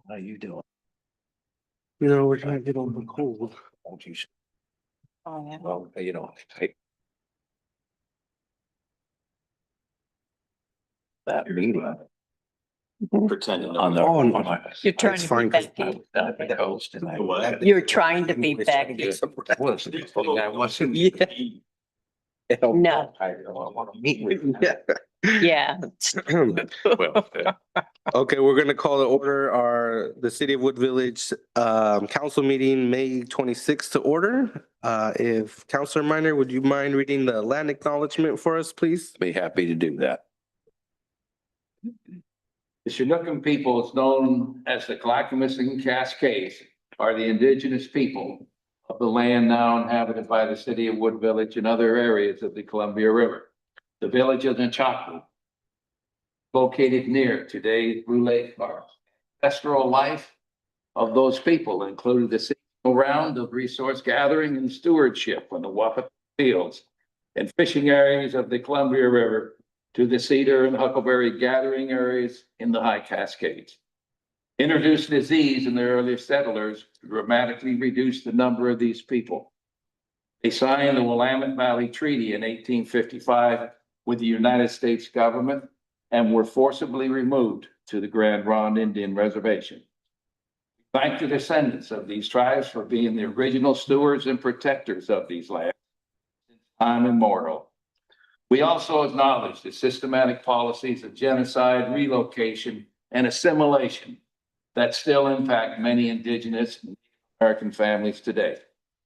How you doing? You know, we're trying to get over the cold. Won't you? Oh, yeah. Well, that meeting. Pretending. On the. Oh, no. on my- You're trying It's to fine, be 'cause Becky. I host and I. What? You're trying to be Becky. Was the thing I wasn't. Yeah. No. I don't want to meet with you. Yeah. Well, Okay, we're gonna call to order the City of Wood Village council meeting, May 26th to order. If Councilor Minor, would you mind reading the land acknowledgement for us, please? be happy to do that. The Chinookan peoples, known as the Clackamas and Cascades, are the indigenous people of the land now inhabited by the city of Wood Village and other areas of the Columbia River. The village of Nechako, located near today's Blue Lake Park. Pastoral life of those people included the seasonal round of resource gathering and stewardship on the Wapiti fields and fishing areas of the Columbia River to the cedar and huckleberry gathering areas in the High Cascades. Introduced disease in the early settlers dramatically reduced the number of these people. They signed the Willamette Valley Treaty in 1855 with the United States government and were forcibly removed to the Grand Ronde Indian Reservation. Thank the descendants of these tribes for being the original stewards and protectors of these lands since time immemorial. We also acknowledge the systematic policies of genocide, relocation, and assimilation that still impact many indigenous and American families today.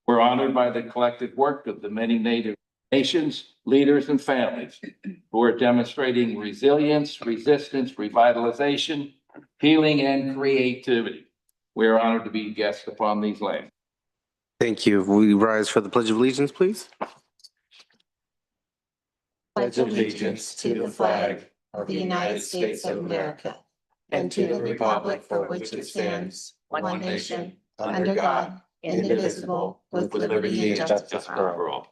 We're honored by the collective work of the many Native nations, leaders, and families who are demonstrating resilience, resistance, revitalization, healing, and creativity. We are honored to be guests upon these lands. Thank you. We rise for the Pledge of Allegiance, please. Pledge allegiance to the flag of the United States of America and to the republic for which it stands, one nation, under God, indivisible, with liberty and justice for all.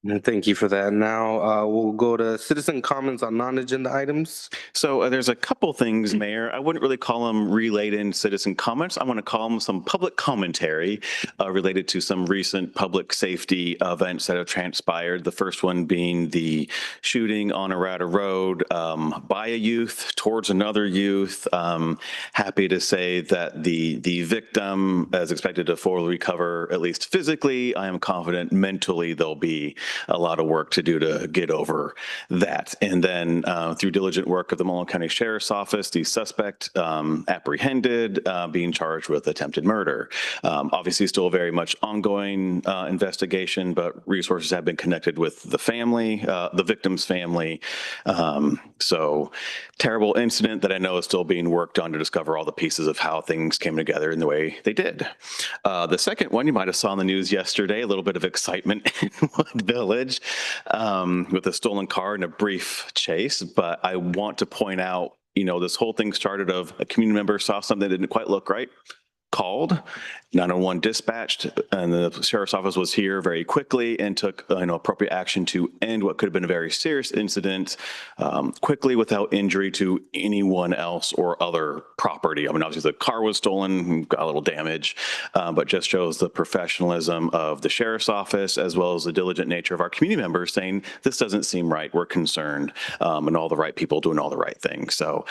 And thank you for that. Now, we'll go to citizen comments on non-agenda items. So there's a couple things, Mayor. I wouldn't really call them related citizen comments. I want to call them some public commentary related to some recent public safety events that have transpired. The first one being the shooting on Arata Road by a youth towards another youth. Happy to say that the victim is expected to fully recover, at least physically. I am confident mentally there'll be a lot of work to do to get over that. And then through diligent work of the Multnomah County Sheriff's Office, the suspect apprehended, being charged with attempted murder. Obviously still a very much ongoing investigation, but resources have been connected with the family, the victim's family. So terrible incident that I know is still being worked on to discover all the pieces of how things came together in the way they did. The second one you might have saw in the news yesterday, a little bit of excitement in Wood Village with a stolen car and a brief chase. But I want to point out, you know, this whole thing started of a community member saw something that didn't quite look right, called, 911 dispatched, and the sheriff's office was here very quickly and took appropriate action to end what could have been a very serious incident quickly without injury to anyone else or other property. I mean, obviously the car was stolen, got a little damage, but just shows the professionalism of the sheriff's office as well as the diligent nature of our community members saying this doesn't seem right, we're concerned, and all the right people doing all the right things. So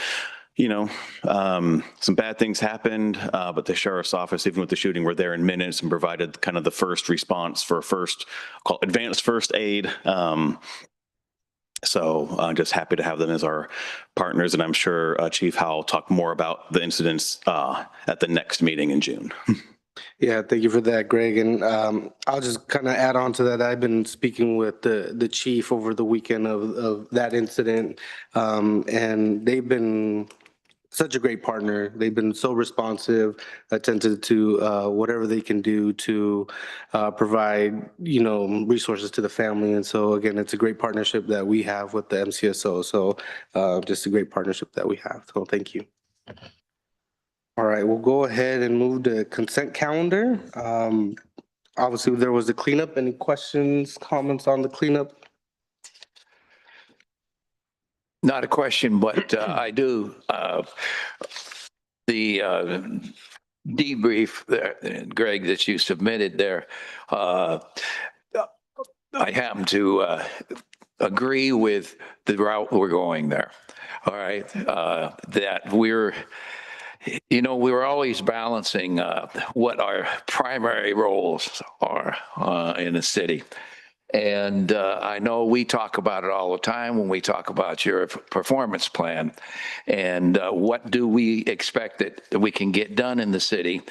some bad things happened, but the sheriff's office, even with the shooting, were there in minutes and provided kind of the first response for advanced first aid. So I'm just happy to have them as our partners, and I'm sure Chief Howell will talk more about the incidents at the next meeting in June. Yeah, thank you for that, Greg. And I'll just kind of add on to that. I've been speaking with the chief over the weekend of that incident, and they've been such a great partner. They've been so responsive, attentive to whatever they can do to provide, resources to the family. And so again, it's a great partnership that we have with the MCSO. So just a great partnership that we have. So thank you. All right, we'll go ahead and move to consent calendar. Obviously, there was a cleanup. Any questions, comments on the cleanup? Not a question, but I do, the debrief there, Greg, that you submitted there, I happen to agree with the route we're going there. All right, that we're always balancing what our primary roles are in the city. And I know we talk about it all the time when we talk about your performance plan. And what do we expect that we can get done in the city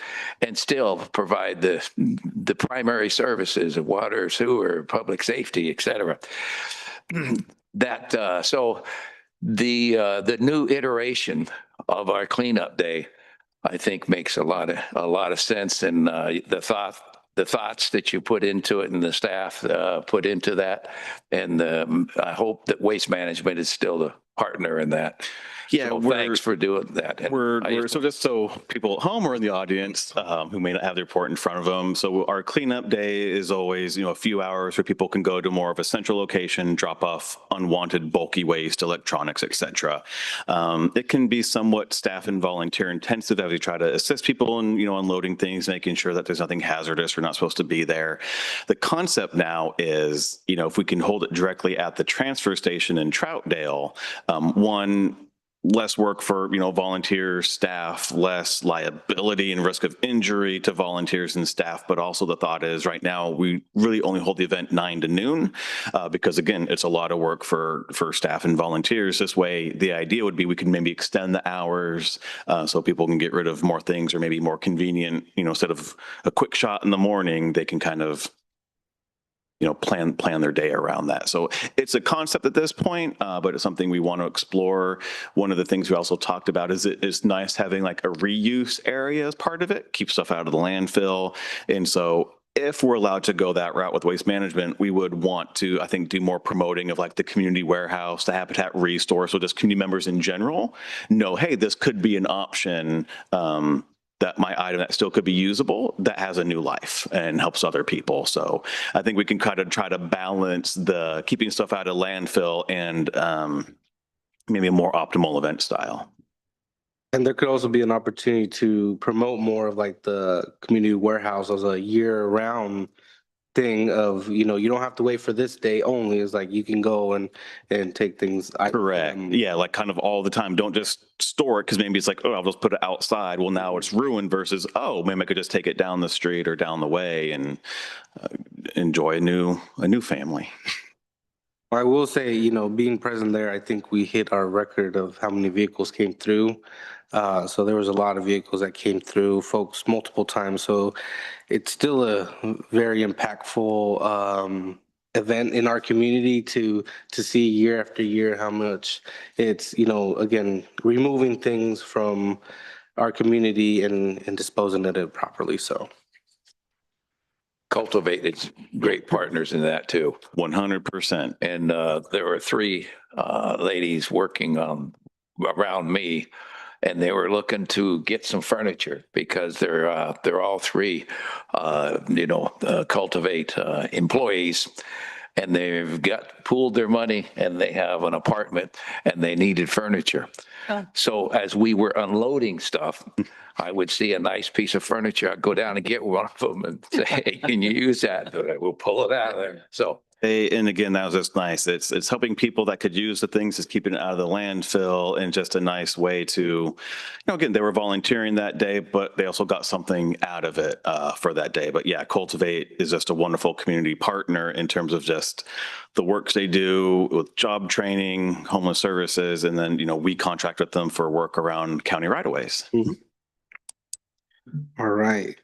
and still provide the primary services of water, sewer, public safety, et cetera. So the new iteration of our cleanup day, I think, makes a lot of sense. And the thoughts that you put into it and the staff put into that. And I hope that Waste Management is still the partner in that. Yeah, So thanks for doing that. And So just so people at home or in the audience who may not have the report in front of them. So our cleanup day is always, a few hours where people can go to more of a central location, drop off unwanted bulky waste, electronics, etc. It can be somewhat staff and volunteer intensive as we try to assist people in, unloading things, making sure that there's nothing hazardous or not supposed to be there. The concept now is, if we can hold it directly at the transfer station in Troutdale, less work for, volunteers, staff, less liability and risk of injury to volunteers and staff. But also the thought is right now we really only hold the event 9 to noon because again, it's a lot of work for staff and volunteers. This way, the idea would be we could maybe extend the hours so people can get rid of more things or maybe more convenient, instead of a quick shot in the morning, they can kind of plan their day around that. So it's a concept at this point, but it's something we want to explore. One of the things we also talked about is it's nice having like a reuse area as part of it, keep stuff out of the landfill. And so if we're allowed to go that route with Waste Management, we would want to, I think, do more promoting of like the community warehouse, the Habitat Restore, so just community members in general know, hey, this could be an option that my item that still could be usable that has a new life and helps other people. So I think we can kind of try to balance the keeping stuff out of landfill and maybe a more optimal event style. And there could also be an opportunity to promote more of like the community warehouse as a year-round thing of, you don't have to wait for this day only. It's like you can go and take things. Correct. Yeah, like kind of all the time. Don't just store it because maybe it's like, oh, I'll just put it outside. Well, now it's ruined versus, oh, maybe I could just take it down the street or down the way and enjoy a new family. I will say, being present there, I think we hit our record of how many vehicles came through. So there was a lot of vehicles that came through, folks, multiple times. So it's still a very impactful event in our community to see year after year how much it's, again, removing things from our community and disposing of it properly. So Cultivated great partners in that too. 100%. And there were 3 ladies working around me, and they were looking to get some furniture because they're all 3, Cultivate employees, and they've pooled their money and they have an apartment and they needed furniture. Oh. So as we were unloading stuff, I would see a nice piece of furniture. I'd go down and get one of them and say, hey, can you use that? We'll pull it out of there. So And again, that was just nice. It's helping people that could use the things, just keeping it out of the landfill, and just a nice way to, again, they were volunteering that day, but they also got something out of it for that day. But yeah, Cultivate is just a wonderful community partner in terms of just the works they do with job training, homeless services, and then, we contract with them for work around county right-of-ways. Mm-hmm. All right.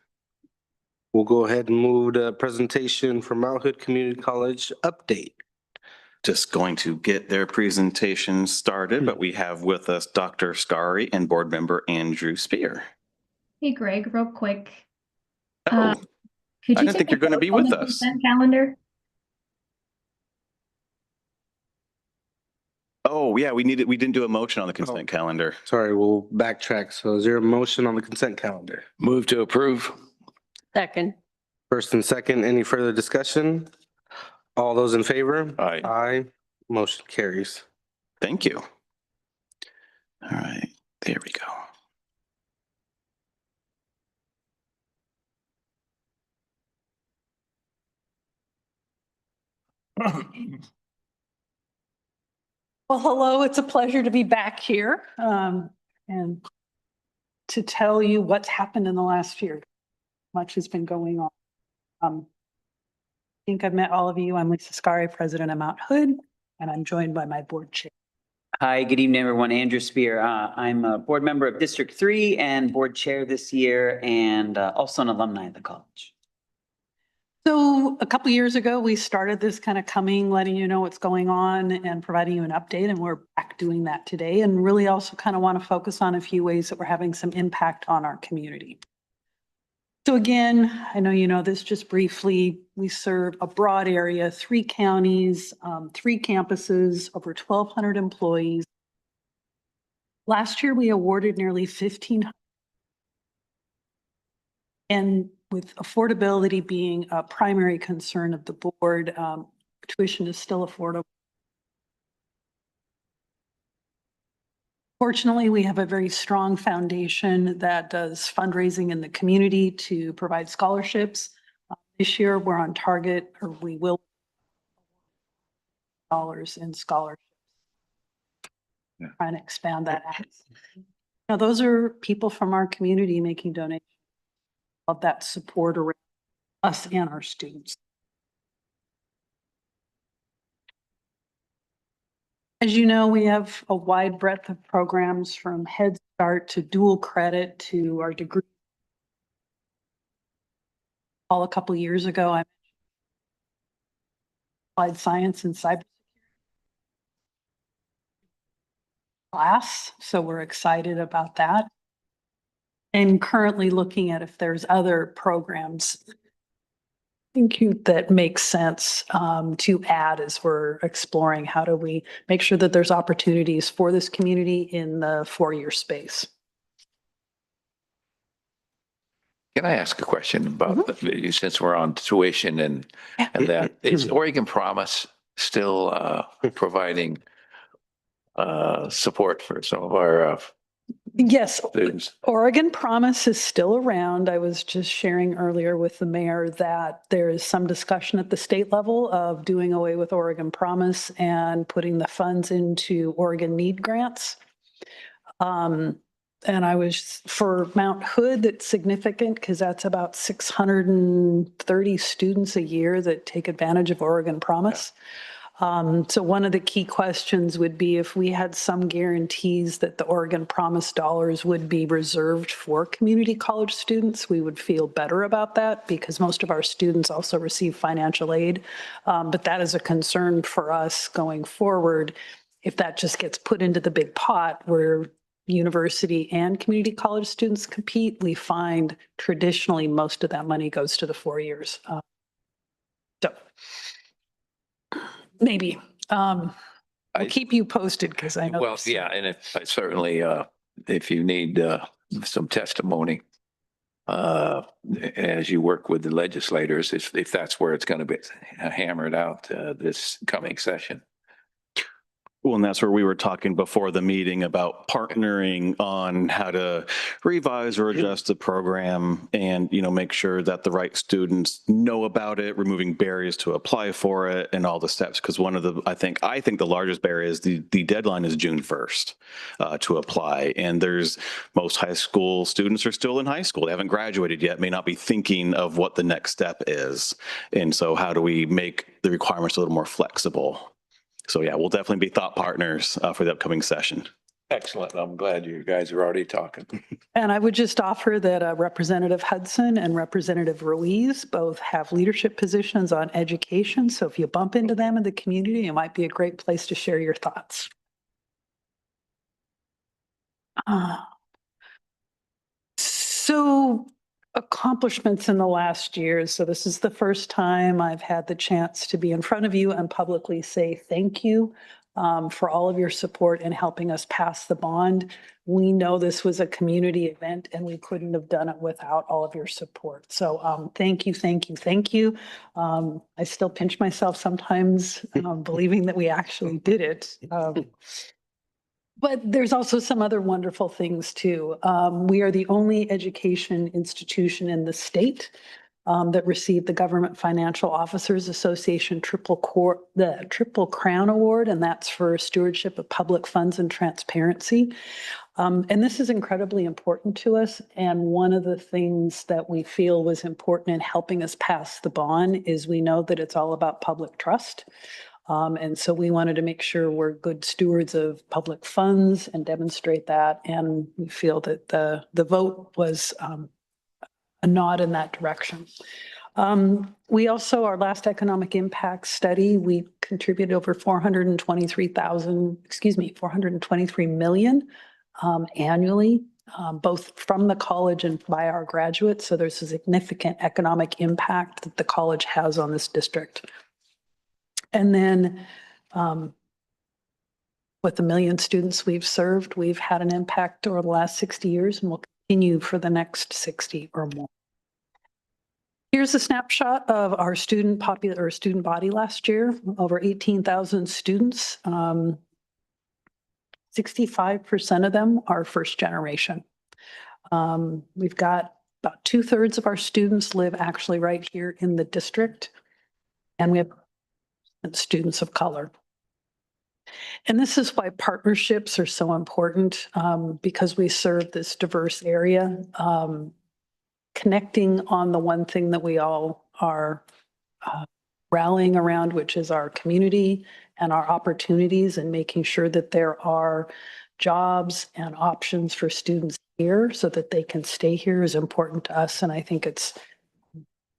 We'll go ahead and move the presentation from Mount Hood Community College update. Just going to get their presentation started, but we have with us Dr. Scari and board member Andrew Spear. Hey, Greg, real quick. Oh, Could I you didn't take think a you're going to vote be on with the us. consent calendar? Oh, yeah, we didn't do a motion on the consent calendar. Sorry, we'll backtrack. So is there a motion on the consent calendar? move to approve. Second. First and second, any further discussion? All those in favor? Aye. Aye. Motion carries. Thank you. All right, there we go. Well, hello, it's a pleasure to be back here and to tell you what's happened in the last year. Much has been going on. I think I've met all of you. I'm Lisa Scari, president of Mount Hood, and I'm joined by my board chair. Hi, good evening, everyone. Andrew Spear. I'm a board member of District 3 and board chair this year, and also an alumni of the college. So a couple years ago, we started this kind of letting you know what's going on and providing you an update, and we're back doing that today, and really also kind of want to focus on a few ways that we're having some impact on our community. So again, I know you know this just briefly, we serve a broad area, 3 counties, 3 campuses, over 1,200 employees. Last year, we awarded nearly 1,500. And with affordability being a primary concern of the board, tuition is still affordable. Fortunately, we have a very strong foundation that does fundraising in the community to provide scholarships. This year, we're on target, or we will, dollars in scholarships. Yeah. Trying to expand that out. Now, those are people from our community making donations of that support around us and our students. As you know, we have a wide breadth of programs from Head Start to dual credit to our degree. A couple of years ago, I applied science and cybersecurity class, so we're excited about that. And currently looking at if there's other programs that makes sense to add as we're exploring how do we make sure that there's opportunities for this community in the 4-year space. Can I ask a question about, since we're on tuition and that, is Oregon Promise still providing support for some of our Yes, students? Oregon Promise is still around. I was just sharing earlier with the mayor that there is some discussion at the state level of doing away with Oregon Promise and putting the funds into Oregon Need grants. And I was, for Mount Hood, that's significant because that's about 630 students a year that take advantage of Oregon Promise. So one of the key questions would be if we had some guarantees that the Oregon Promise dollars would be reserved for community college students, we would feel better about that because most of our students also receive financial aid. But that is a concern for us going forward. If that just gets put into the big pot where university and community college students compete, we find traditionally most of that money goes to the 4 years. So maybe I'll keep you posted because I know. Well, yeah, and if I certainly, if you need some testimony as you work with the legislators, if that's where it's going to be hammered out this coming session. Well, and that's where we were talking before the meeting about partnering on how to revise or adjust the program and, you know, make sure that the right students know about it, removing barriers to apply for it and all the steps. Because one of the, I think the largest barrier is the deadline is June 1st to apply. And there's most high school students are still in high school. They haven't graduated yet, may not be thinking of what the next step is. And so how do we make the requirements a little more flexible? So yeah, we'll definitely be thought partners for the upcoming session. Excellent. I'm glad you guys are already talking. And I would just offer that Representative Hudson and Representative Ruiz both have leadership positions on education. So if you bump into them in the community, it might be a great place to share your thoughts. So accomplishments in the last year. So this is the first time I've had the chance to be in front of you and publicly say thank you. for all of your support in helping us pass the bond. We know this was a community event and we couldn't have done it without all of your support. So thank you, thank you, thank you. I still pinch myself sometimes believing that we actually did it. But there's also some other wonderful things too. We are the only education institution in the state that received the Government Financial Officers Association the Triple Crown Award, and that's for stewardship of public funds and transparency. And this is incredibly important to us. And one of the things that we feel was important in helping us pass the bond is we know that it's all about public trust. And so we wanted to make sure we're good stewards of public funds and demonstrate that. And we feel that the vote was a nod in that direction. We also, our last economic impact study, we contributed over 423 million annually, both from the college and by our graduates. So there's a significant economic impact that the college has on this district. And then with the 1 million students we've served, we've had an impact over the last 60 years and will continue for the next 60 or more. Here's a snapshot of our student body last year, over 18,000 students. 65% of them are first generation. We've got about 2/3 of our students live actually right here in the district, and we have students of color. And this is why partnerships are so important, because we serve this diverse area. Connecting on the one thing that we all are rallying around, which is our community and our opportunities, and making sure that there are jobs and options for students here so that they can stay here is important to us. And I think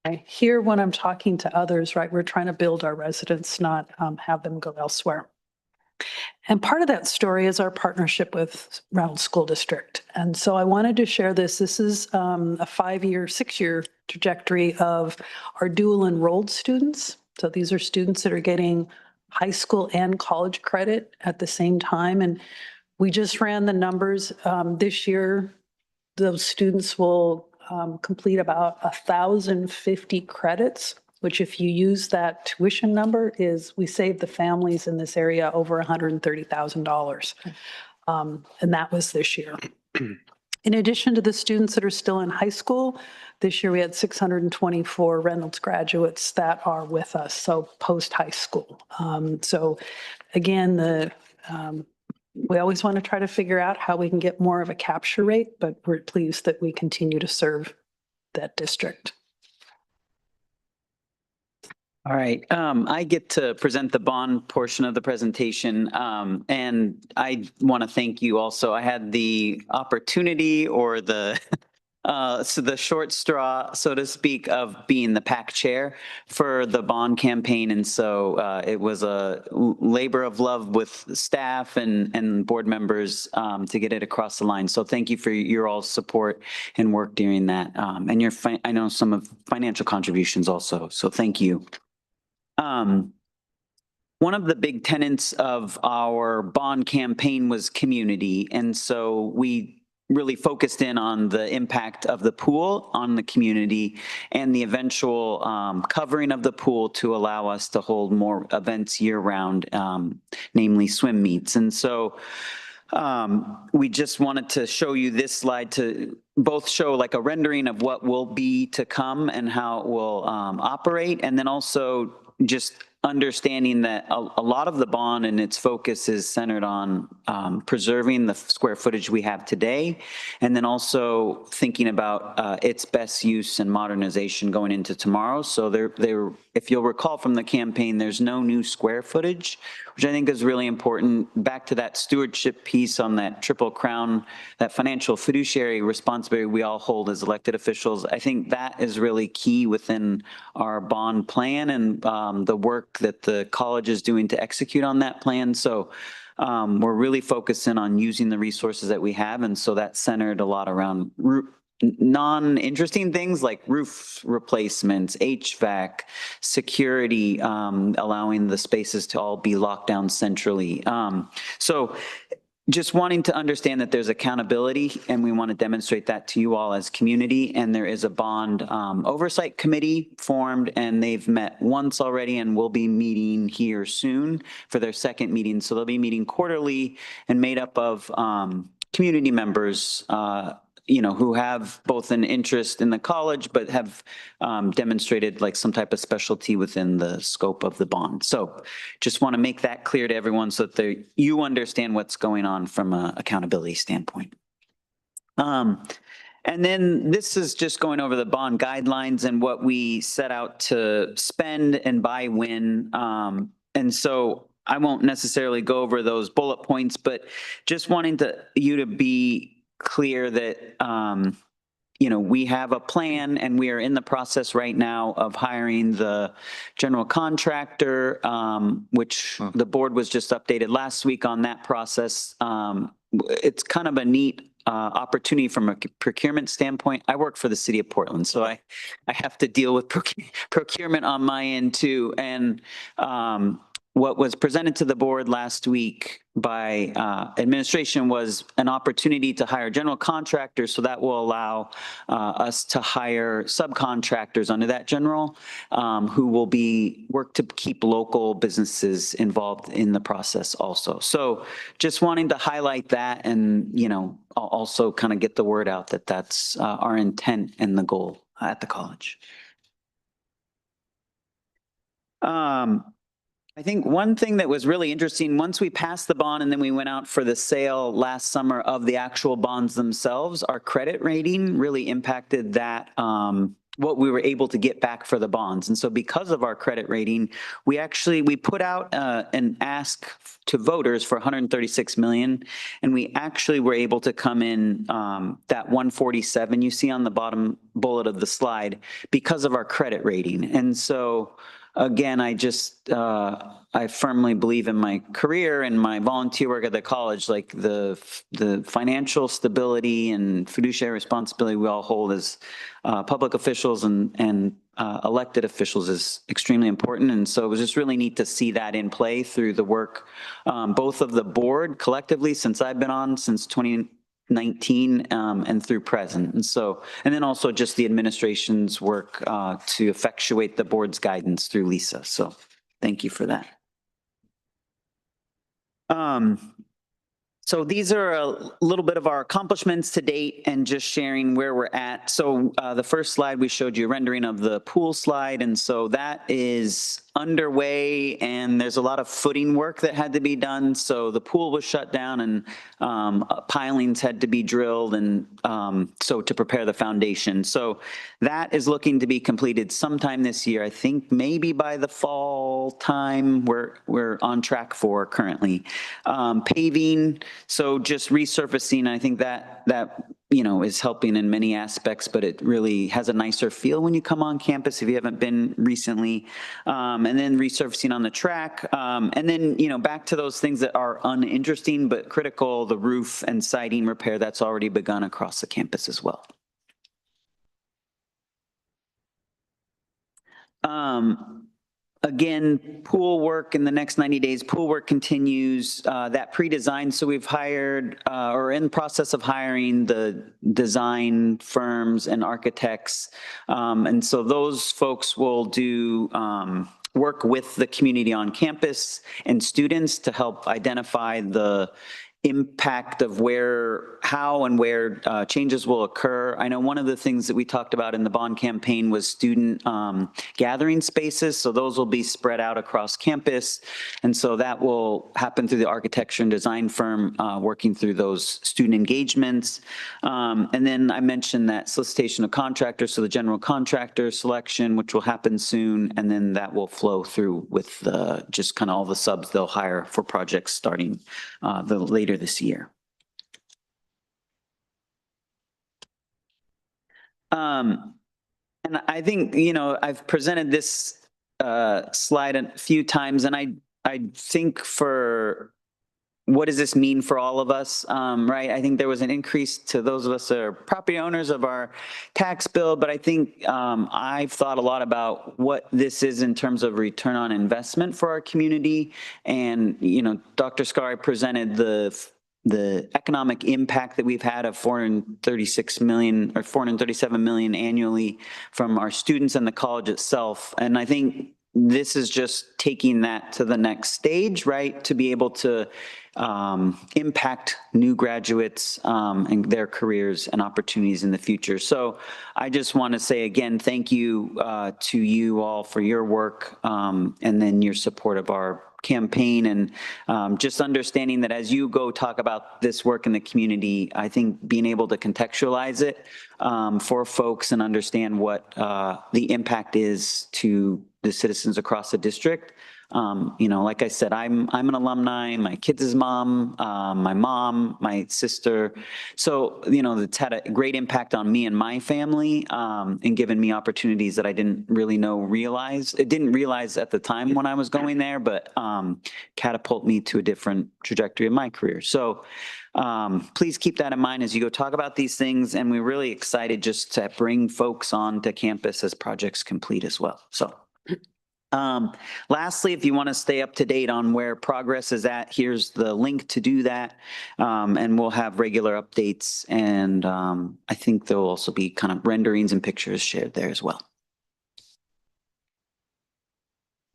I hear when I'm talking to others, right, we're trying to build our residents, not have them go elsewhere. And part of that story is our partnership with Reynolds School District. And so I wanted to share this. This is a 6-year trajectory of our dual enrolled students. So these are students that are getting high school and college credit at the same time. And we just ran the numbers. This year, those students will complete about 1,050 credits, which if you use that tuition number we save the families in this area over $130,000. And that was this year. In addition to the students that are still in high school, this year we had 624 Reynolds graduates that are with us, so post-high school. So again, we always want to try to figure out how we can get more of a capture rate, but we're pleased that we continue to serve that district. All right, I get to present the bond portion of the presentation, and I want to thank you also. I had the opportunity or the short straw, so to speak, of being the PAC chair for the bond campaign. And so it was a labor of love with staff and board members to get it across the line. So thank you for your all support and work during that. And I know some of financial contributions also. So thank you. One of the big tenets of our bond campaign was community. And so we really focused in on the impact of the pool on the community and the eventual covering of the pool to allow us to hold more events year round, namely swim meets. And so we just wanted to show you this slide to both show like a rendering of what will be to come and how it will operate, and then also just understanding that a lot of the bond and its focus is centered on preserving the square footage we have today, and then also thinking about its best use and modernization going into tomorrow. So if you'll recall from the campaign, there's no new square footage, which I think is really important. Back to that stewardship piece on that Triple Crown, that financial fiduciary responsibility we all hold as elected officials. I think that is really key within our bond plan and the work that the college is doing to execute on that plan. So we're really focusing on using the resources that we have. And so that centered a lot around non-interesting things like roof replacements, HVAC, security, allowing the spaces to all be locked down centrally. So just wanting to understand that there's accountability, and we want to demonstrate that to you all as community. And there is a bond oversight committee formed, and they've met once already and will be meeting here soon for their second meeting. So they'll be meeting quarterly and made up of community members, who have both an interest in the college, but have demonstrated like some type of specialty within the scope of the bond. So just want to make that clear to everyone so that you understand what's going on from an accountability standpoint. And then this is just going over the bond guidelines and what we set out to spend and by when. And so I won't necessarily go over those bullet points, but just wanting you to be clear that, we have a plan, and we are in the process right now of hiring the general contractor, which the board was just updated last week on that process. It's kind of a neat opportunity from a procurement standpoint. I work for the city of Portland, so I have to deal with procurement on my end too. And what was presented to the board last week by administration was an opportunity to hire general contractors, so that will allow us to hire subcontractors under that general who will work to keep local businesses involved in the process also. So just wanting to highlight that, and also kind of get the word out that that's our intent and the goal at the college. I think one thing that was really interesting, once we passed the bond and then we went out for the sale last summer of the actual bonds themselves, our credit rating really impacted that, what we were able to get back for the bonds. And so because of our credit rating, we put out an ask to voters for 136 million. And we actually were able to come in that 147 you see on the bottom bullet of the slide because of our credit rating. And so again, I firmly believe in my career and my volunteer work at the college, like the financial stability and fiduciary responsibility we all hold as public officials and elected officials is extremely important. And so it was just really neat to see that in play through the work, both of the board collectively since I've been on since 2019 and through present. And then also just the administration's work to effectuate the board's guidance through Lisa. So thank you for that. So these are a little bit of our accomplishments to date and just sharing where we're at. So the first slide, we showed you a rendering of the pool slide. And so that is underway, and there's a lot of footing work that had to be done. So the pool was shut down, and pilings had to be drilled, and so to prepare the foundation. So that is looking to be completed sometime this year. I think maybe by the fall time we're on track for currently. Paving, so just resurfacing. I think that is helping in many aspects, but it really has a nicer feel when you come on campus if you haven't been recently. And then resurfacing on the track. And then, back to those things that are uninteresting but critical, the roof and siding repair that's already begun across the campus as well. Again, pool work in the next 90 days, pool work continues, that pre-design. So we've hired or in process of hiring the design firms and architects. And so those folks will do work with the community on campus and students to help identify the impact of how and where changes will occur. I know one of the things that we talked about in the bond campaign was student gathering spaces. So those will be spread out across campus. And so that will happen through the architecture and design firm working through those student engagements. And then I mentioned that solicitation of contractors, so the general contractor selection, which will happen soon. And then that will flow through with just kind of all the subs they'll hire for projects starting later this year. And I think, I've presented this slide a few times, and I think for what does this mean for all of us, right? I think there was an increase to those of us that are property owners of our tax bill, but I think I've thought a lot about what this is in terms of return on investment for our community. And, you know, Dr. Scarry presented the economic impact that we've had of 436 million or 437 million annually from our students and the college itself. And I think this is just taking that to the next stage, right? To be able to impact new graduates and their careers and opportunities in the future. So I just want to say again, thank you to you all for your work and then your support of our campaign, and just understanding that as you go talk about this work in the community, I think being able to contextualize it for folks and understand what the impact is to the citizens across the district. You know, like I said, I'm an alumni, my kids' mom, my mom, my sister. So, you know, it's had a great impact on me and my family and given me opportunities that I didn't really didn't realize at the time when I was going there, but catapult me to a different trajectory of my career. So please keep that in mind as you go talk about these things. And we're really excited just to bring folks on to campus as projects complete as well. So. Lastly, if you want to stay up to date on where progress is at, here's the link to do that. And we'll have regular updates. And I think there will also be kind of renderings and pictures shared there as well.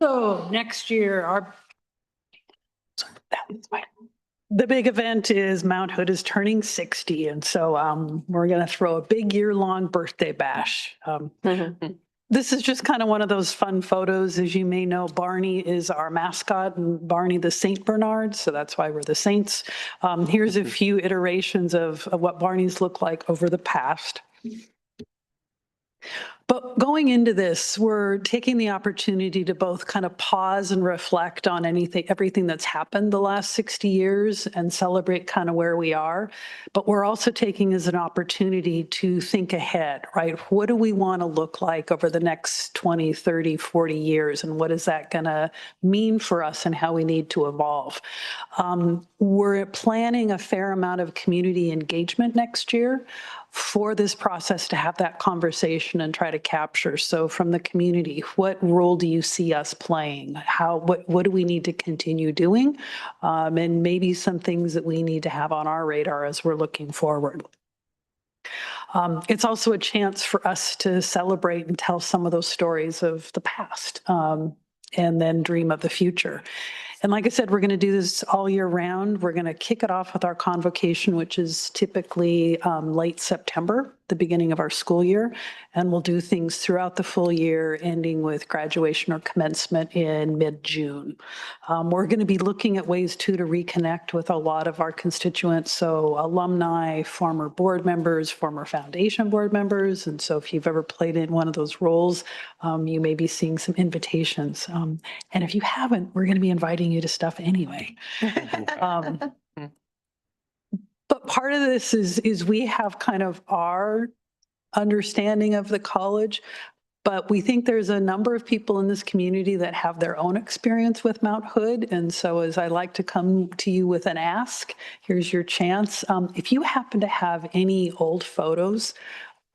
So next year, the big event is Mount Hood is turning 60. And so we're going to throw a big year-long birthday bash. This is just kind of one of those fun photos. As you may know, Barney is our mascot and Barney the Saint Bernard. So that's why we're the Saints. Here's a few iterations of what Barneys look like over the past. But going into this, we're taking the opportunity to both kind of pause and reflect on everything that's happened the last 60 years and celebrate kind of where we are. But we're also taking as an opportunity to think ahead, right? What do we want to look like over the next 20, 30, 40 years? And what is that going to mean for us and how we need to evolve? We're planning a fair amount of community engagement next year for this process to have that conversation and try to capture. So from the community, what role do you see us playing? What do we need to continue doing? And maybe some things that we need to have on our radar as we're looking forward. It's also a chance for us to celebrate and tell some of those stories of the past and then dream of the future. And like I said, we're going to do this all year round. We're going to kick it off with our convocation, which is typically late September, the beginning of our school year. And we'll do things throughout the full year, ending with graduation or commencement in mid-June. We're going to be looking at ways, too, to reconnect with a lot of our constituents. So alumni, former board members, former foundation board members. And so if you've ever played in one of those roles, you may be seeing some invitations. And if you haven't, we're going to be inviting you to stuff anyway. But part of this is we have kind of our understanding of the college, but we think there's a number of people in this community that have their own experience with Mount Hood. And so as I like to come to you with an ask, here's your chance. If you happen to have any old photos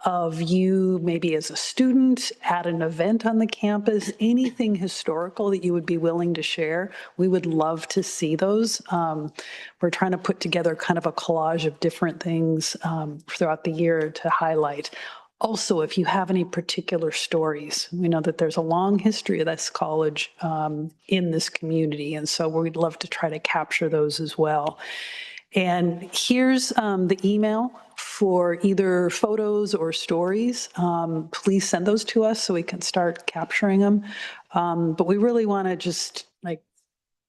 of you maybe as a student at an event on the campus, anything historical that you would be willing to share, we would love to see those. We're trying to put together kind of a collage of different things throughout the year to highlight. Also, if you have any particular stories, we know that there's a long history of this college in this community, and so we'd love to try to capture those as well. And here's the email for either photos or stories. Please send those to us so we can start capturing them. But we really want to just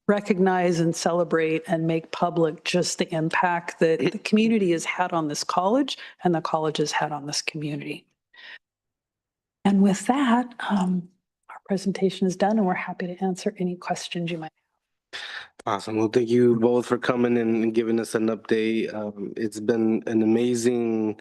recognize and celebrate and make public just the impact that the community has had on this college and the college has had on this community. And with that, our presentation is done and we're happy to answer any questions you might have. Awesome. Well, thank you both for coming in and giving us an update. It's been an amazing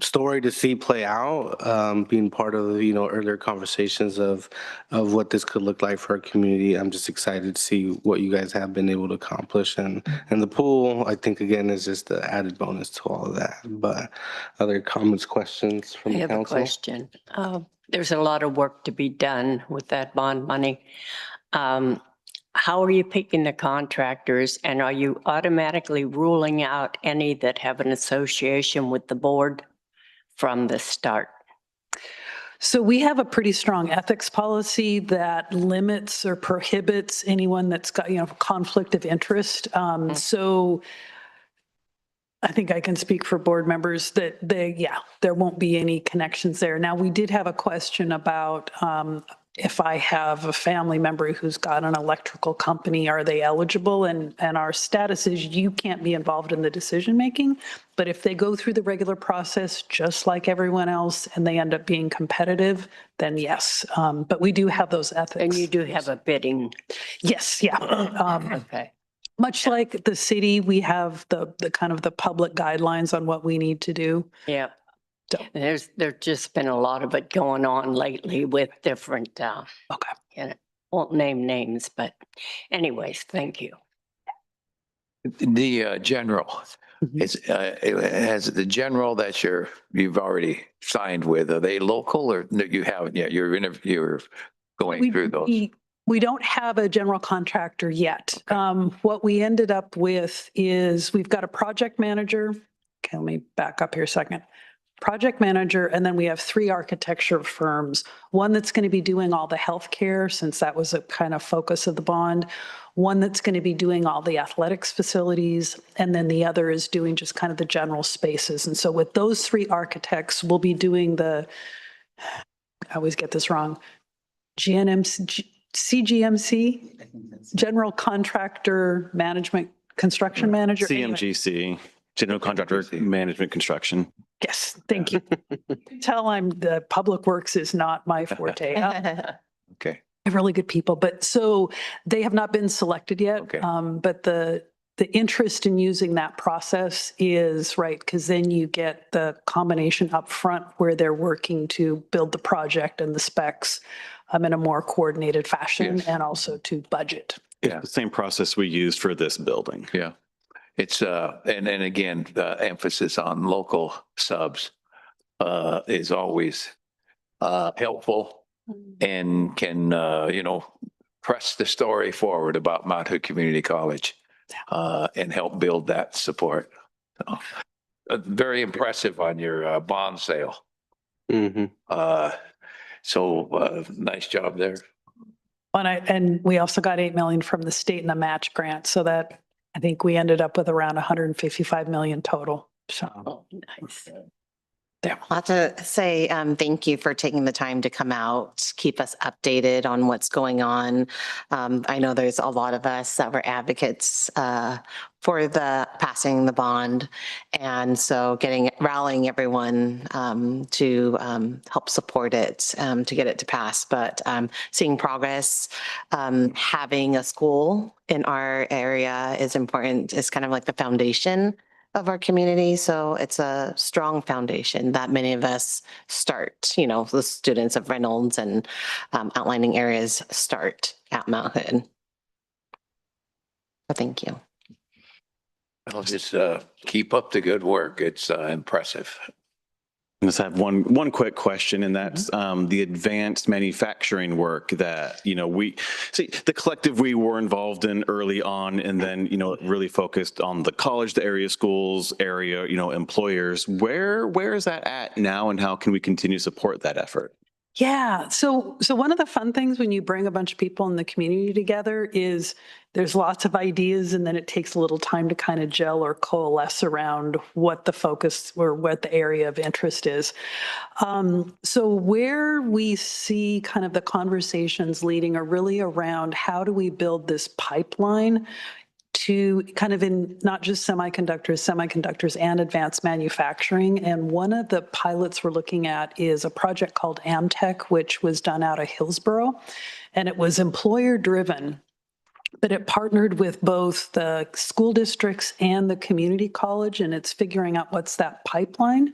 story to see play out, being part of, earlier conversations of what this could look like for our community. I'm just excited to see what you guys have been able to accomplish. And the pool, I think, again, is just the added bonus to all of that. But other comments, questions I from the have a council? question. There's a lot of work to be done with that bond money. How are you picking the contractors, and are you automatically ruling out any that have an association with the board from the start? So we have a pretty strong ethics policy that limits or prohibits anyone that's got, conflict of interest. So I think I can speak for board members that there won't be any connections there. Now, we did have a question about if I have a family member who's got an electrical company, are they eligible? And our status is you can't be involved in the decision making, but if they go through the regular process, just like everyone else, and they end up being competitive, then yes. But we do have those ethics. And you do have a bidding. Yes, yeah. Okay. Much like the city, we have the kind of the public guidelines on what we need to do. Yeah. So- There's just been a lot of it going on lately with different, Okay. won't name names, but anyways, thank you. The general, Mhm. it has the general that you've already signed with, are they local or no, you haven't yet? You're going through those. We don't have a general contractor yet. What we ended up with is we've got a project manager. Okay, let me back up here a second. Project manager, and then we have 3 architecture firms. One that's going to be doing all the healthcare, since that was a kind of focus of the bond. One that's going to be doing all the athletics facilities, and then the other is doing just kind of the general spaces. And so with those 3 architects, we'll be doing I always get this wrong, CGMC, General Contractor Management, Construction Manager. Anyway. CMGC, General Contractor Management Construction. Yes, thank you. Tell I'm the public works is not my forte. Okay. Really good people, but so they have not been selected yet. Okay. But the interest in using that process is right, because then you get the combination up front where they're working to build the project and the specs in a more coordinated fashion, Yes. and also to budget. Yeah. The same process we used for this building. Yeah. It's, and again, the emphasis on local subs is always helpful and can, press the story forward about Mount Hood Community College and help build that support. So, very impressive on your bond sale. Mhm. So nice job there. And we also got 8 million from the state in the match grant, so that I think we ended up with around 155 million total. So Oh, nice. there. I'll have to say thank you for taking the time to come out, keep us updated on what's going on. I know there's a lot of us that were advocates for the passing the bond. And so rallying everyone to help support it, to get it to pass. But seeing progress, having a school in our area is important. It's kind of like the foundation of our community. So it's a strong foundation that many of us start, the students of Reynolds and outlining areas start at Mount Hood. So thank you. I'll just keep up the good work. It's impressive. I just have one quick question, and that's the advanced manufacturing work that, we see the collective we were involved in early on, and then, really focused on the college, the area schools, area, employers. Where is that at now, and how can we continue to support that effort? Yeah. So one of the fun things when you bring a bunch of people in the community together is there's lots of ideas, and then it takes a little time to kind of gel or coalesce around what the focus or what the area of interest is. So where we see kind of the conversations leading are really around how do we build this pipeline to kind of in not just semiconductors and advanced manufacturing. And one of the pilots we're looking at is a project called Amtech, which was done out of Hillsborough, and it was employer driven. but it partnered with both the school districts and the community college, and it's figuring out what's that pipeline,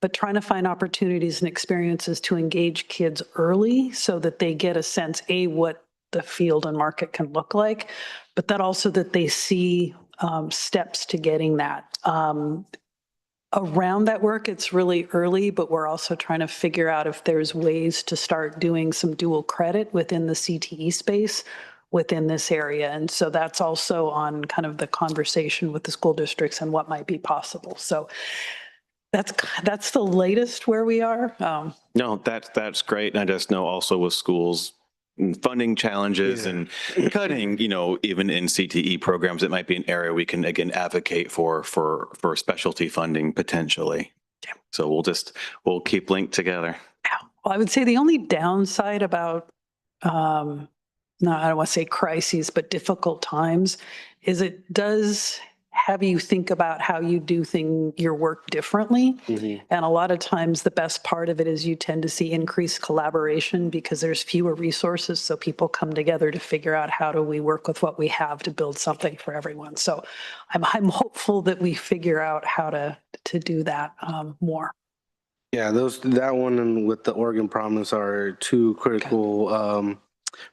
but trying to find opportunities and experiences to engage kids early so that they get a sense, what the field and market can look like, but that also that they see steps to getting that. Around that work, it's really early, but we're also trying to figure out if there's ways to start doing some dual credit within the CTE space within this area. And so that's also on kind of the conversation with the school districts and what might be possible. So that's the latest where we are. No, that's great. And I just know also with schools, funding challenges and cutting, even in CTE programs, it might be an area we can again advocate for specialty funding potentially. So we'll keep linked together. Well, I would say the only downside about, no, I don't want to say crises, but difficult times is it does have you think about how you do your work differently. And a lot of times the best part of it is you tend to see increased collaboration because there's fewer resources. So people come together to figure out how do we work with what we have to build something for everyone. So I'm hopeful that we figure out how to do that more. Yeah, that one and with the Oregon Promise are two critical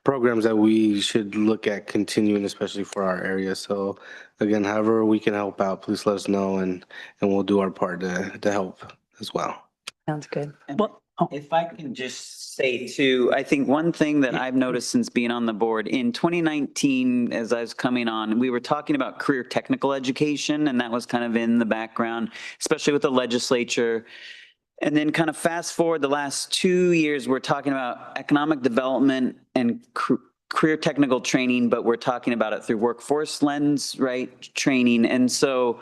programs that we should look at continuing, especially for our area. So again, however we can help out, please let us know and we'll do our part to help as well. Sounds good. And Well, if I can just say too, I think one thing that I've noticed since being on the board in 2019, as I was coming on, we were talking about career technical education, and that was kind of in the background, especially with the legislature. And then kind of fast forward the last 2 years, we're talking about economic development and career technical training, but we're talking about it through workforce lens, right? Training. And so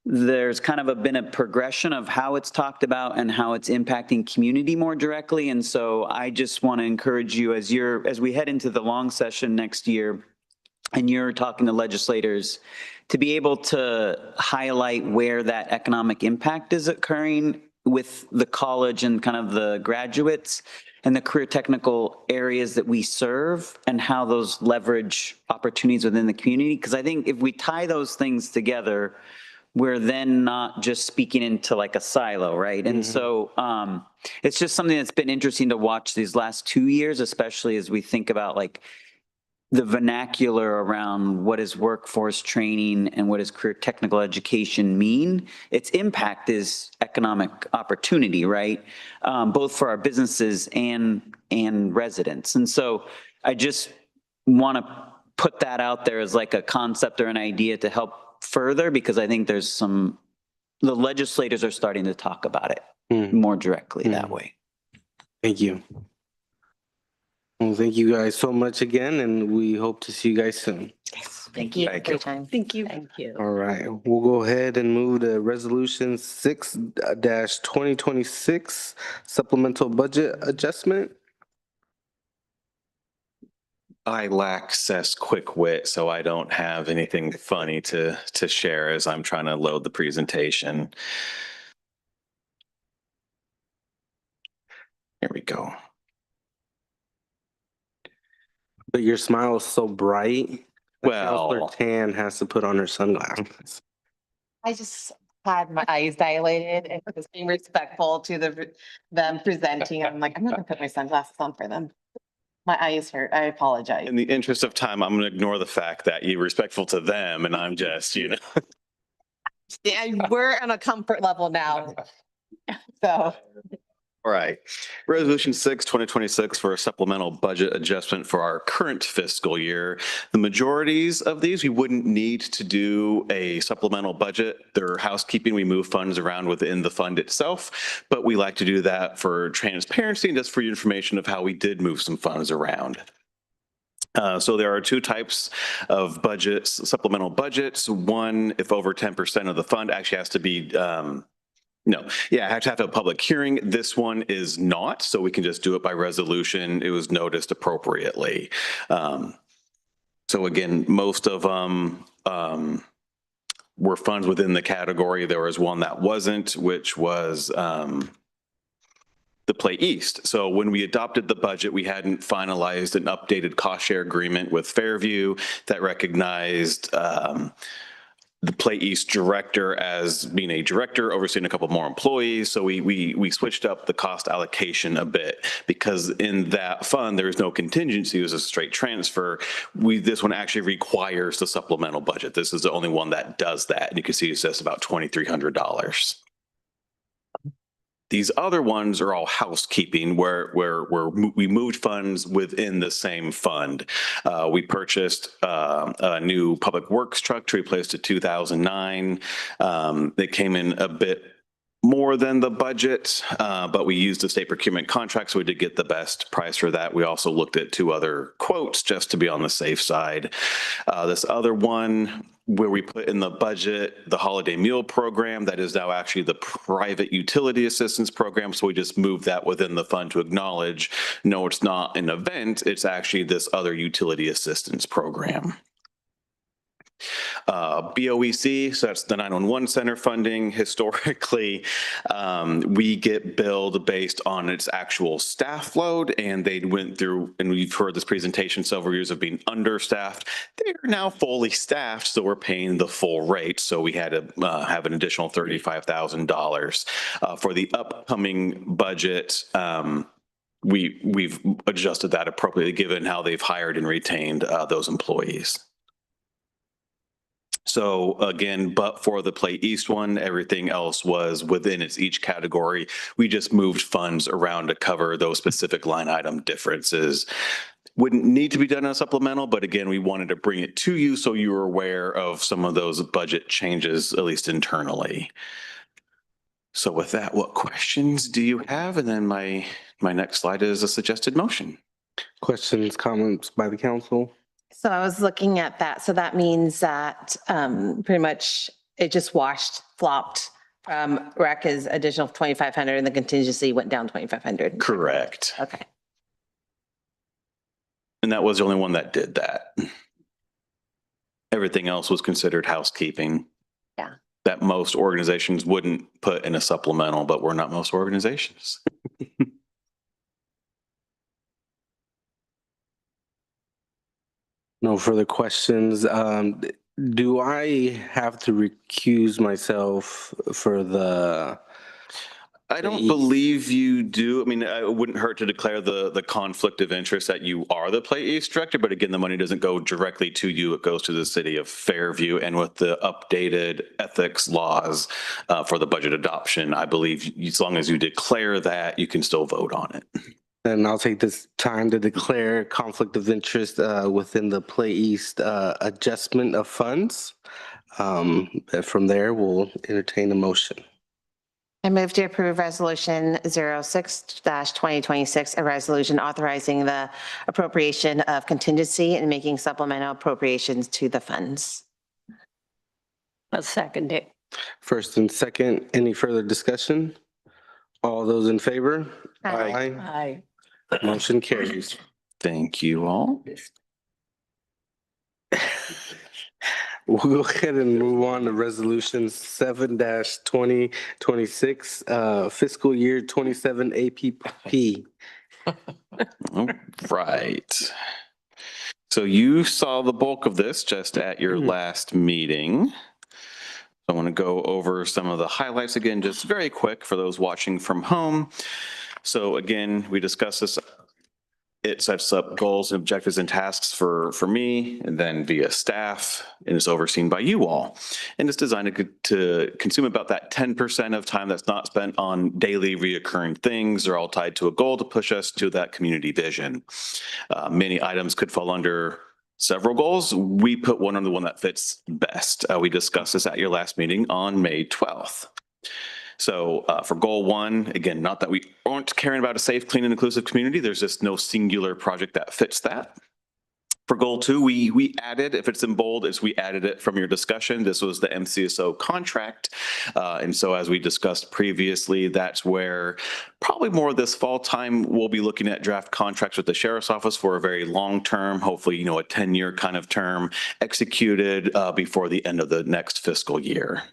there's kind of been a progression of how it's talked about and how it's impacting community more directly. And so I just want to encourage you as we head into the long session next year and you're talking to legislators to be able to highlight where that economic impact is occurring with the college and kind of the graduates and the career technical areas that we serve and how those leverage opportunities within the community. Because I think if we tie those things together, we're then not just speaking into like a silo, right? And so it's just something that's been interesting to watch these last 2 years, especially as we think about like the vernacular around what is workforce training and what does career technical education mean. Its impact is economic opportunity, right? Both for our businesses and residents. And so I just want to put that out there as like a concept or an idea to help further, because I think the legislators are starting to talk about it more directly that way. Thank you. Well, thank you guys so much again, and we hope to see you guys soon. Thank you for your time. Thank you. Thank you. All right, we'll go ahead and move to Resolution 6-2026 Supplemental Budget Adjustment. I lack Seth's quick wit, so I don't have anything funny to share as I'm trying to load the presentation. Here we go. But your smile is so bright. Counselor Well, Tan has to put on her sunglasses. I just had my eyes dilated and was being respectful to them presenting. I'm like, I'm not gonna put my sunglasses on for them. My eyes hurt. I apologize. in the interest of time, I'm going to ignore the fact that you're respectful to them and I'm just, Yeah, we're on a comfort level now. So. All right. Resolution 6-2026 for a supplemental budget adjustment for our current fiscal year. The majorities of these, we wouldn't need to do a supplemental budget. They're housekeeping. We move funds around within the fund itself, but we like to do that for transparency and just for your information of how we did move some funds around. So there are two types of budgets, supplemental budgets. One, if over 10% of the fund actually has to be I have to have a public hearing. This one is not, so we can just do it by resolution. It was noticed appropriately. So again, most of them were funds within the category. There was one that wasn't, which was the the Play East. So when we adopted the budget, we hadn't finalized an updated cost share agreement with Fairview that recognized the Play East director as being a director overseeing a couple more employees. So we switched up the cost allocation a bit because in that fund, there is no contingency. It was a straight transfer. This one actually requires the supplemental budget. This is the only one that does that. And you can see it's just about $2,300. These other ones are all housekeeping where we moved funds within the same fund. We purchased a new public works truck to replace the 2009. They came in a bit more than the budget, but we used the state procurement contract, so we did get the best price for that. We also looked at 2 other quotes just to be on the safe side. This other one, where we put in the budget the holiday meal program, that is now actually the private utility assistance program. So we just moved that within the fund to acknowledge, no, it's not an event, it's actually this other utility assistance program. BOEC, so that's the 911 center funding. Historically, we get billed based on its actual staff load, and they went through, and we've heard this presentation, several years of being understaffed. They're now fully staffed, so we're paying the full rate. So we had to have an additional $35,000 for the upcoming budget. We've adjusted that appropriately given how they've hired and retained those employees. So again, but for the Play East one, everything else was within its each category. We just moved funds around to cover those specific line item differences. Wouldn't need to be done on a supplemental, but again, we wanted to bring it to you so you were aware of some of those budget changes, at least internally. So with that, what questions do you have? And then my next slide is a suggested motion. Questions, comments by the council? So I was looking at that. So that means that pretty much it just flopped from REC's additional 2,500 and the contingency went down 2,500. Correct. Okay. And that was the only one that did that. Everything else was considered housekeeping. Yeah. That most organizations wouldn't put in a supplemental, but we're not most organizations. No further questions. Do I have to recuse myself for the? I don't believe you do. I mean, it wouldn't hurt to declare the conflict of interest that you are the Play East director, but again, the money doesn't go directly to you. It goes to the city of Fairview, and with the updated ethics laws for the budget adoption, I believe as long as you declare that, you can still vote on it. And I'll take this time to declare conflict of interest within the Play East adjustment of funds. And from there, we'll entertain a motion. I move to approve resolution 06-2026, a resolution authorizing the appropriation of contingency and making supplemental appropriations to the funds. I'll second it. First and second, any further discussion? All those in favor? Aye. Aye. Motion carries. Thank you all. We'll go ahead and move on to resolution 7-2026, fiscal year 27 APP. All right. So you saw the bulk of this just at your last meeting. I want to go over some of the highlights again, just very quick for those watching from home. So again, we discussed this. It sets up goals and objectives and tasks for me and then via staff, and it's overseen by you all. And it's designed to consume about that 10% of time that's not spent on daily reoccurring things. They're all tied to a goal to push us to that community vision. Many items could fall under several goals. We put one on the one that fits best. We discussed this at your last meeting on May 12th. So for goal 1, again, not that we aren't caring about a safe, clean, and inclusive community. There's just no singular project that fits that. For goal 2, we added, if it's in bold, we added it from your discussion. This was the MCSO contract. And so as we discussed previously, that's where probably more this fall time, we'll be looking at draft contracts with the Sheriff's Office for a very long term, hopefully, a 10-year kind of term executed before the end of the next fiscal year.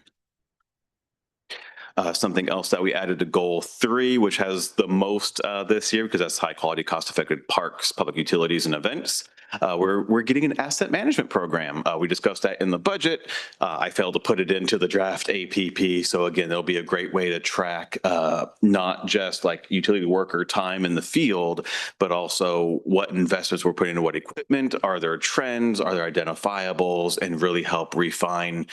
Something else that we added to goal 3, which has the most this year because that's high quality, cost effective parks, public utilities and events. We're getting an asset management program. We discussed that in the budget. I failed to put it into the draft APP. So again, there'll be a great way to track not just like utility worker time in the field, but also what investments we're putting into what equipment. Are there trends? Are there identifiables? And really help refine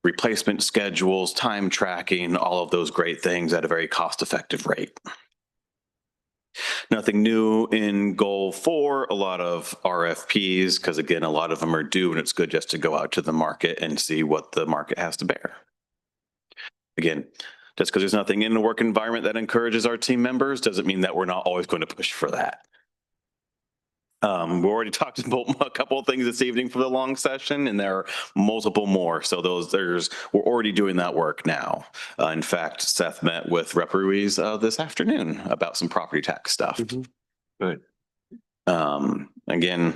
replacement schedules, time tracking, all of those great things at a very cost-effective rate. Nothing new in goal 4, a lot of RFPs, because again, a lot of them are due and it's good just to go out to the market and see what the market has to bear. Again, just because there's nothing in the work environment that encourages our team members doesn't mean that we're not always going to push for that. We already talked about a couple of things this evening for the long session, and there are multiple more. So we're already doing that work now. In fact, Seth met with Rep. Ruiz this afternoon about some property tax stuff. Good. Again,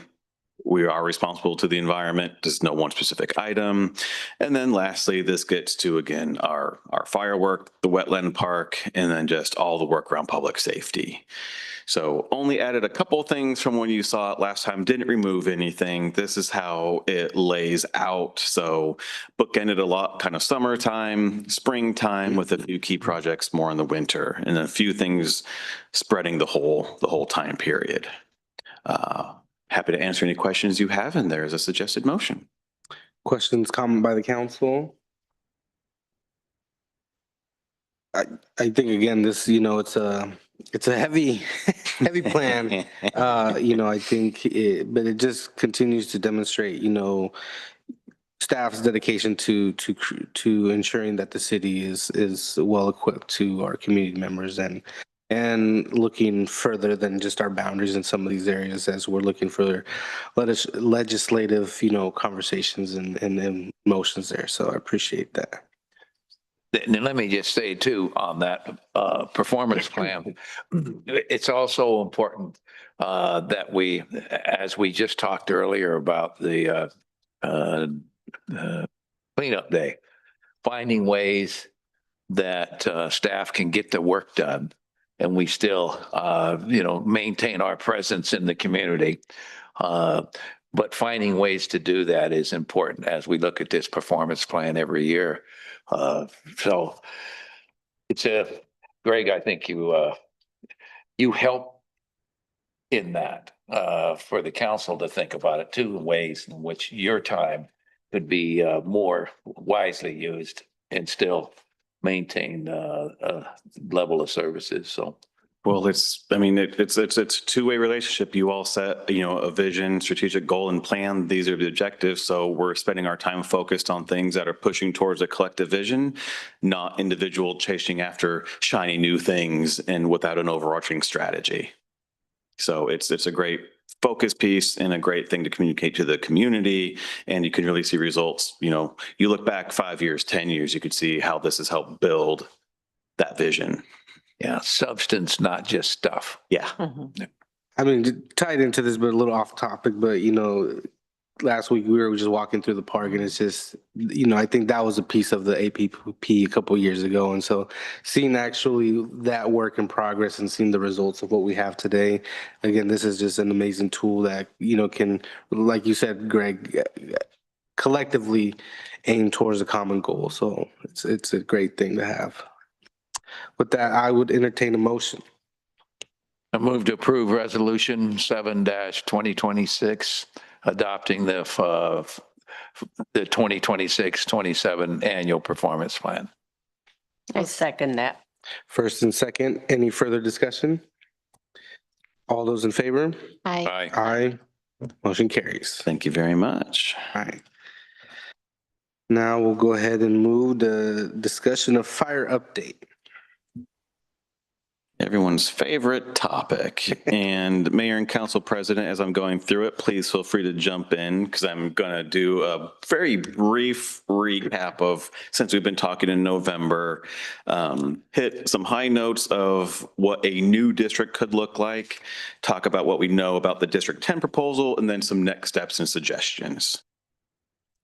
we are responsible to the environment. There's no one specific item. And then lastly, this gets to, again, our firework, the wetland park, and then just all the work around public safety. So only added a couple of things from when you saw it last time, didn't remove anything. This is how it lays out. So bookended a lot kind of summertime, springtime with a few key projects more in the winter, and then a few things spreading the whole time period. Happy to answer any questions you have, and there is a suggested motion. Questions, comment by the council? I think again, this, it's a heavy plan. I think but it just continues to demonstrate, staff's dedication to ensuring that the city is well equipped to our community members and looking further than just our boundaries in some of these areas as we're looking for legislative, conversations and motions there. So I appreciate that. And let me just say too, on that performance plan, it's also important that we, as we just talked earlier about the cleanup day, finding ways that staff can get the work done and we still, maintain our presence in the community. But finding ways to do that is important as we look at this performance plan every year. So it's Greg, I think you help in that for the council to think about it too, in ways in which your time could be more wisely used and still maintain a level of services. So. Well, it's a two-way relationship. You all set, a vision, strategic goal and plan. These are the objectives. So we're spending our time focused on things that are pushing towards a collective vision, not individual chasing after shiny new things and without an overarching strategy. So it's a great focus piece and a great thing to communicate to the community. And you can really see results. You look back 5 years, 10 years, you could see how this has helped build that vision. Yeah, substance, not just stuff. Yeah. I mean, tied into this, but a little off topic, but last week we were just walking through the park and it's just, I think that was a piece of the APP a couple of years ago. And so seeing actually that work in progress and seeing the results of what we have today, again, this is just an amazing tool that, can, like you said, Greg, collectively aim towards a common goal. So it's a great thing to have. With that, I would entertain a motion. I move to approve resolution 7-2026, adopting the 2026-27 annual performance plan. I second that. First and second, any further discussion? All those in favor? Aye. Aye. Motion carries. Thank you very much. All right. Now we'll go ahead and move the discussion of fire update. Everyone's favorite topic. And Mayor and Council President, as I'm going through it, please feel free to jump in because I'm going to do a very brief recap of since we've been talking in November, hit some high notes of what a new district could look like, talk about what we know about the District 10 proposal, and then some next steps and suggestions.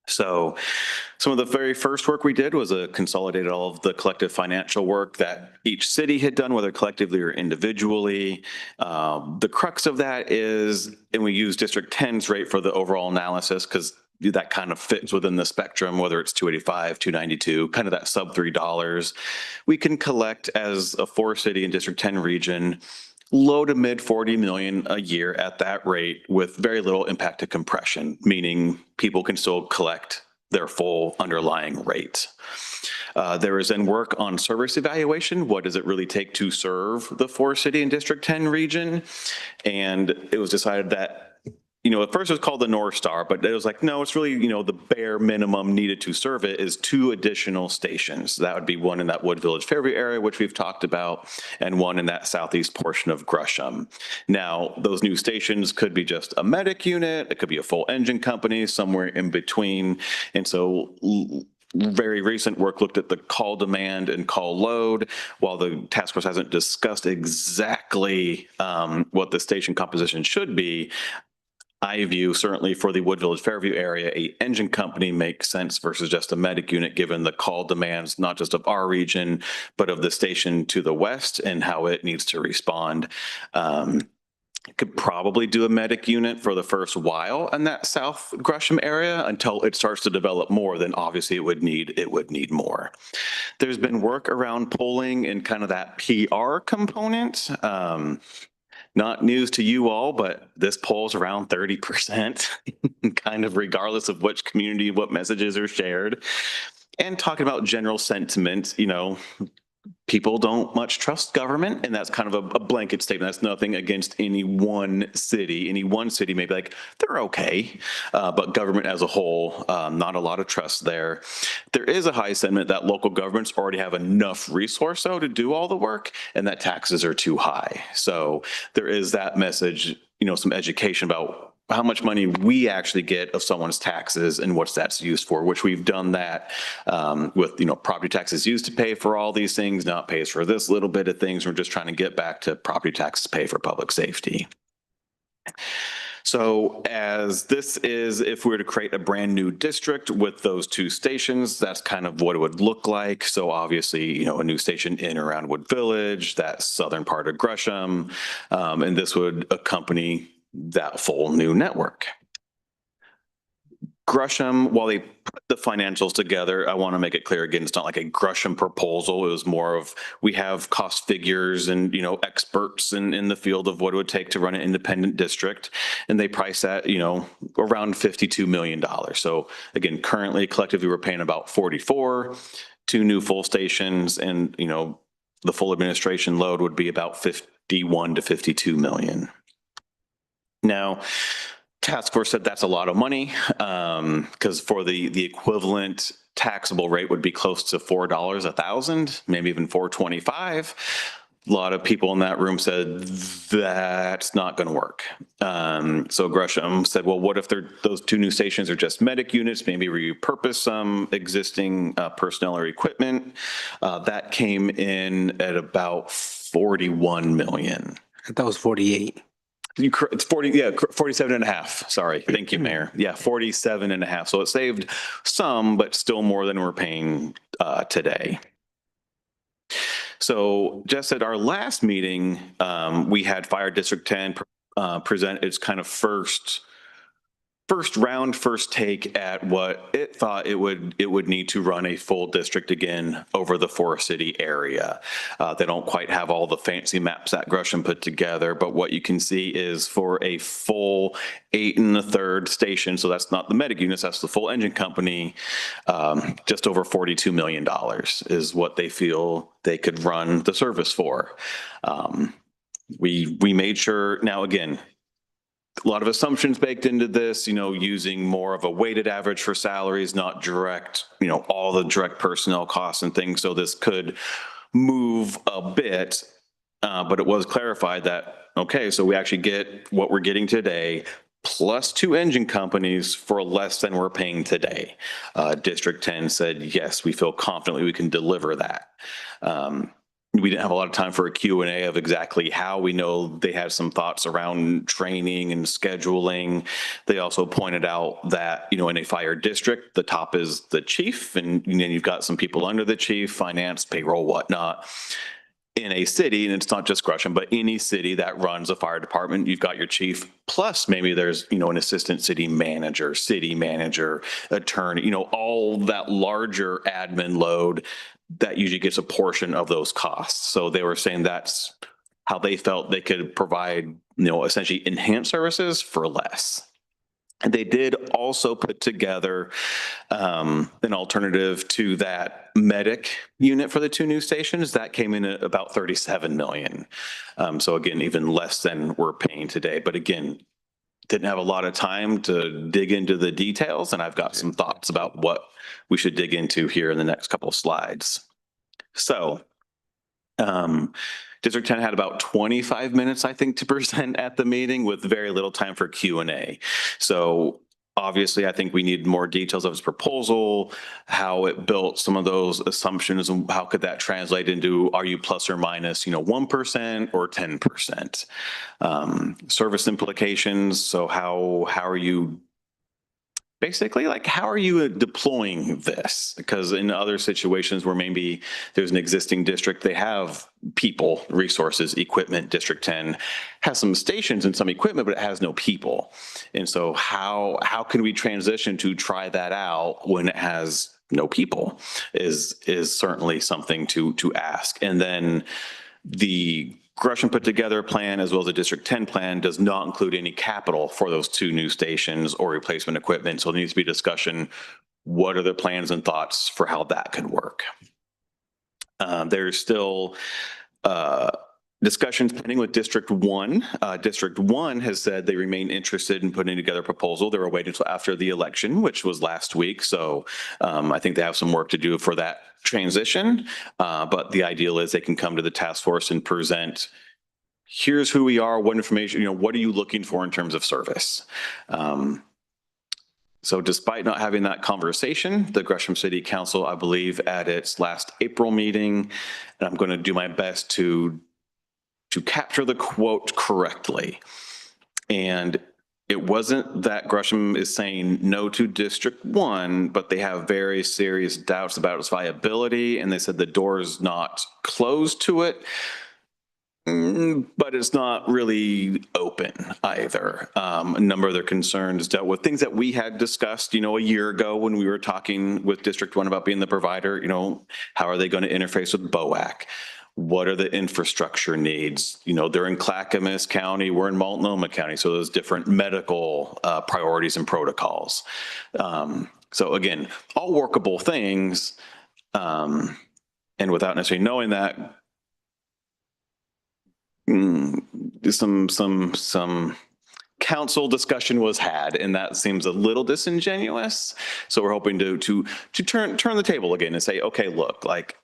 So some of the very first work we did was consolidated all of the collective financial work that each city had done, whether collectively or individually. The crux of that is, and we use District 10's rate for the overall analysis because that kind of fits within the spectrum, whether it's 285, 292, kind of that sub $3. We can collect as a 4-city and District 10 region low to mid 40 million a year at that rate with very little impact to compression, meaning people can still collect their full underlying rate. There is then work on service evaluation. What does it really take to serve the 4-city and District 10 region? And it was decided that, at first it was called the North Star, but it was like, no, it's really, the bare minimum needed to serve it is 2 additional stations. That would be one in that Wood Village Fairview area, which we've talked about, and one in that southeast portion of Gresham. Now, those new stations could be just a medic unit, it could be a full engine company, somewhere in between. And so very recent work looked at the call demand and call load. While the task force hasn't discussed exactly what the station composition should be, I view certainly for the Wood Village Fairview area, a engine company makes sense versus just a medic unit, given the call demands, not just of our region, but of the station to the west and how it needs to respond. Could probably do a medic unit for the first while in that South Gresham area until it starts to develop more, then obviously it would need more. There's been work around polling and kind of that PR component. Not news to you all, but this polls around 30%, kind of regardless of which community, what messages are shared. And talking about general sentiment, people don't much trust government, and that's kind of a blanket statement. That's nothing against any one city. Any one city may be like, they're okay, but government as a whole, not a lot of trust there. There is a high sentiment that local governments already have enough resource, though, to do all the work, and that taxes are too high. So there is that message, some education about how much money we actually get of someone's taxes and what that's used for, which we've done that with, property taxes used to pay for all these things, now it pays for this little bit of things. We're just trying to get back to property taxes pay for public safety. So as this is, if we were to create a brand new district with those 2 stations, that's kind of what it would look like. So obviously, a new station in or around Wood Village, that southern part of Gresham, and this would accompany that full new network. Gresham, while they put the financials together, I want to make it clear again, it's not like a Gresham proposal. It was more of, we have cost figures and, experts in the field of what it would take to run an independent district. And they price that, around $52 million. So again, currently collectively we're paying about 44, 2 new full stations, and, the full administration load would be about 51 to 52 million. Now, task force said that's a lot of money because for the equivalent taxable rate would be close to $4 a thousand, maybe even $4.25. A lot of people in that room said that's not going to work. So Gresham said, well, what if those 2 new stations are just medic units? Maybe repurpose some existing personnel or equipment. That came in at about 41 million. That was 48. It's 47 and a half. Sorry. Thank you, Mayor. Yeah, 47 and a half. So it saved some, but still more than we're paying today. So just at our last meeting, we had Fire District 10 present its kind of first take at what it thought it would need to run a full district again over the 4-city area. They don't quite have all the fancy maps that Gresham put together, but what you can see is for a full 8 1/3 station, so that's not the medic units, that's the full engine company, just over $42 million is what they feel they could run the service for. We made sure, now again, a lot of assumptions baked into this, using more of a weighted average for salaries, not direct, all the direct personnel costs and things. So this could move a bit, but it was clarified that, okay, so we actually get what we're getting today plus 2 engine companies for less than we're paying today. District 10 said, yes, we feel confidently we can deliver that. we didn't have a lot of time for a Q&A of exactly how. We know they had some thoughts around training and scheduling. They also pointed out that, you know, in a fire district, the top is the chief, and then you've got some people under the chief, finance, payroll, whatnot. In a city, and it's not just Gresham, but any city that runs a fire department, you've got your chief, plus maybe there's, you know, an assistant city manager, attorney, you know, all that larger admin load that usually gets a portion of those costs. So they were saying that's how they felt they could provide, you know, essentially enhanced services for less. And they did also put together an alternative to that medic unit for the 2 new stations. That came in at about 37 million. So again, even less than we're paying today. But again, didn't have a lot of time to dig into the details, and I've got some thoughts about what we should dig into here in the next couple of slides. So District 10 had about 25 minutes, I think, to present at the meeting with very little time for Q&A. So obviously, I think we need more details of its proposal, how it built some of those assumptions, and how could that translate into, are you plus or minus, you know, 1% or 10%? Service implications. So how are you basically, like, how are you deploying this? Because in other situations where maybe there's an existing district, they have people, resources, equipment. District 10 has some stations and some equipment, but it has no people. And so how can we transition to try that out when it has no people is certainly something to ask. And then the Gresham put together a plan, as well as the District 10 plan, does not include any capital for those 2 new stations or replacement equipment. So there needs to be discussion. What are the plans and thoughts for how that could work? There's still discussions pending with District 1. District 1 has said they remain interested in putting together a proposal. They were waiting until after the election, which was last week. So I think they have some work to do for that transition. But the ideal is they can come to the task force and present, here's who we are, what information, you know, what are you looking for in terms of service? So despite not having that conversation, the Gresham City Council, I believe, at its last April meeting, and I'm going to do my best to capture the quote correctly. And it wasn't that Gresham is saying no to District 1, but they have very serious doubts about its viability. And they said the door is not closed to it, but it's not really open either. A number of their concerns dealt with things that we had discussed, you know, a year ago when we were talking with District 1 about being the provider. You know, how are they going to interface with BOAC? What are the infrastructure needs? You know, they're in Clackamas County, we're in Multnomah County, so there's different medical priorities and protocols. So again, all workable things, and without necessarily knowing that, some council discussion was had, and that seems a little disingenuous. So we're hoping to turn the table again and say, okay, look, like,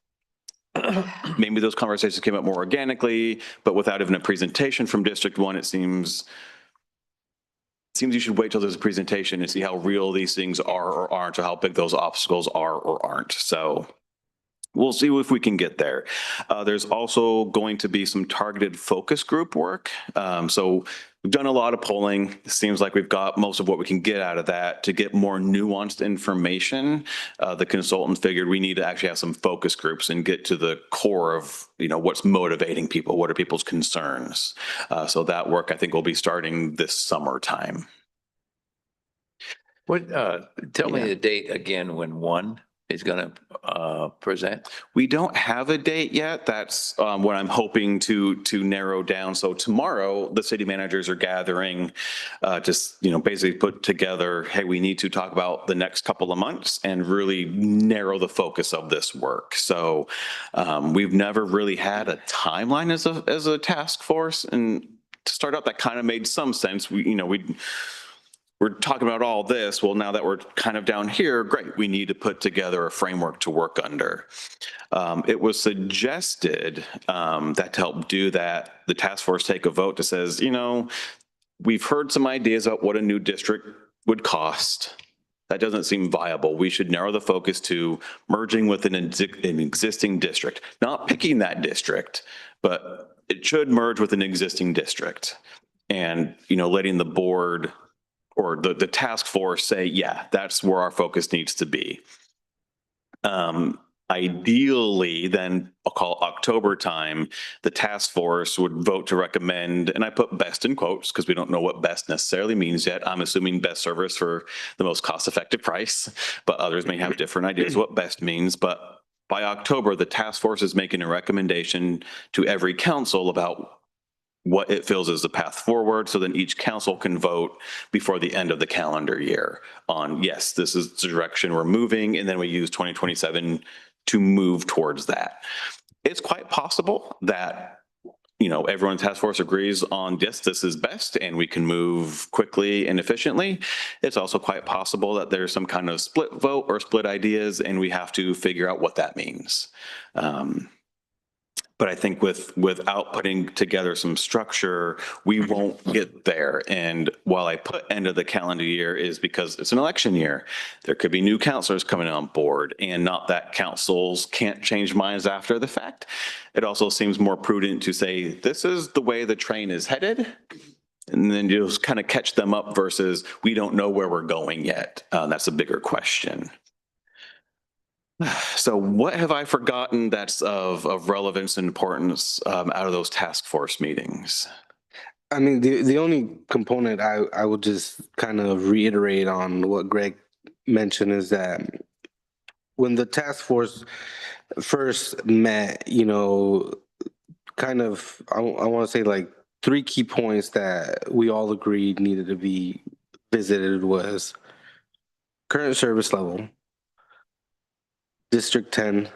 maybe those conversations came up more organically, but without even a presentation from District 1, it seems you should wait till there's a presentation and see how real these things are or aren't, or how big those obstacles are or aren't. So we'll see if we can get there. There's also going to be some targeted focus group work. So we've done a lot of polling. It seems like we've got most of what we can get out of that. To get more nuanced information, the consultant figured we need to actually have some focus groups and get to the core of, you know, what's motivating people, what are people's concerns. So that work, I think, will be starting this summertime. What, tell me the date again when 1 is going to present? We don't have a date yet. That's what I'm hoping to narrow down. So tomorrow, the city managers are gathering, just, you know, basically put together, hey, we need to talk about the next couple of months and really narrow the focus of this work. So we've never really had a timeline as a task force, and to start out, that kind of made some sense. We're talking about all this. Well, now that we're kind of down here, great, we need to put together a framework to work under. It was suggested that to help do that, the task force take a vote that says, you know, we've heard some ideas about what a new district would cost. That doesn't seem viable. We should narrow the focus to merging with an existing district, not picking that district, but it should merge with an existing district. And, letting the board or the task force say, yeah, that's where our focus needs to be. Ideally, then I'll call October time, the task force would vote to recommend, and I put best in quotes because we don't know what best necessarily means yet. I'm assuming best service for the most cost-effective price, but others may have different ideas what best means. But by October, the task force is making a recommendation to every council about what it feels is the path forward. So then each council can vote before the end of the calendar year on, yes, this is the direction we're moving. And then we use 2027 to move towards that. It's quite possible that, everyone's task force agrees on this is best and we can move quickly and efficiently. It's also quite possible that there's some kind of split vote or split ideas and we have to figure out what that means. But I think without putting together some structure, we won't get there. And while I put end of the calendar year is because it's an election year, there could be new counselors coming on board, and not that councils can't change minds after the fact. It also seems more prudent to say, this is the way the train is headed. And then you just kind of catch them up versus we don't know where we're going yet. That's a bigger question. So what have I forgotten that's of relevance and importance out of those task force meetings? I mean, the only component I would just kind of reiterate on what Greg mentioned is that when the task force first met, kind of, I want to say like 3 key points that we all agreed needed to be visited was current service level, District 10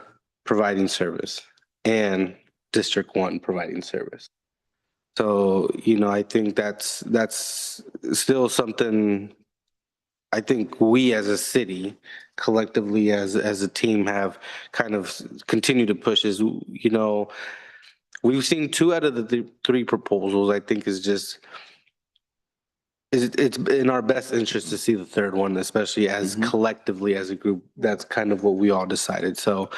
providing service, and District 1 providing service. So, I think that's still something I think we as a city collectively as a team have kind of continued to push is, we've seen 2 out of the 3 proposals. I think it's in our best interest to see the 3rd one, especially as collectively as a group. That's kind of what we all decided. So,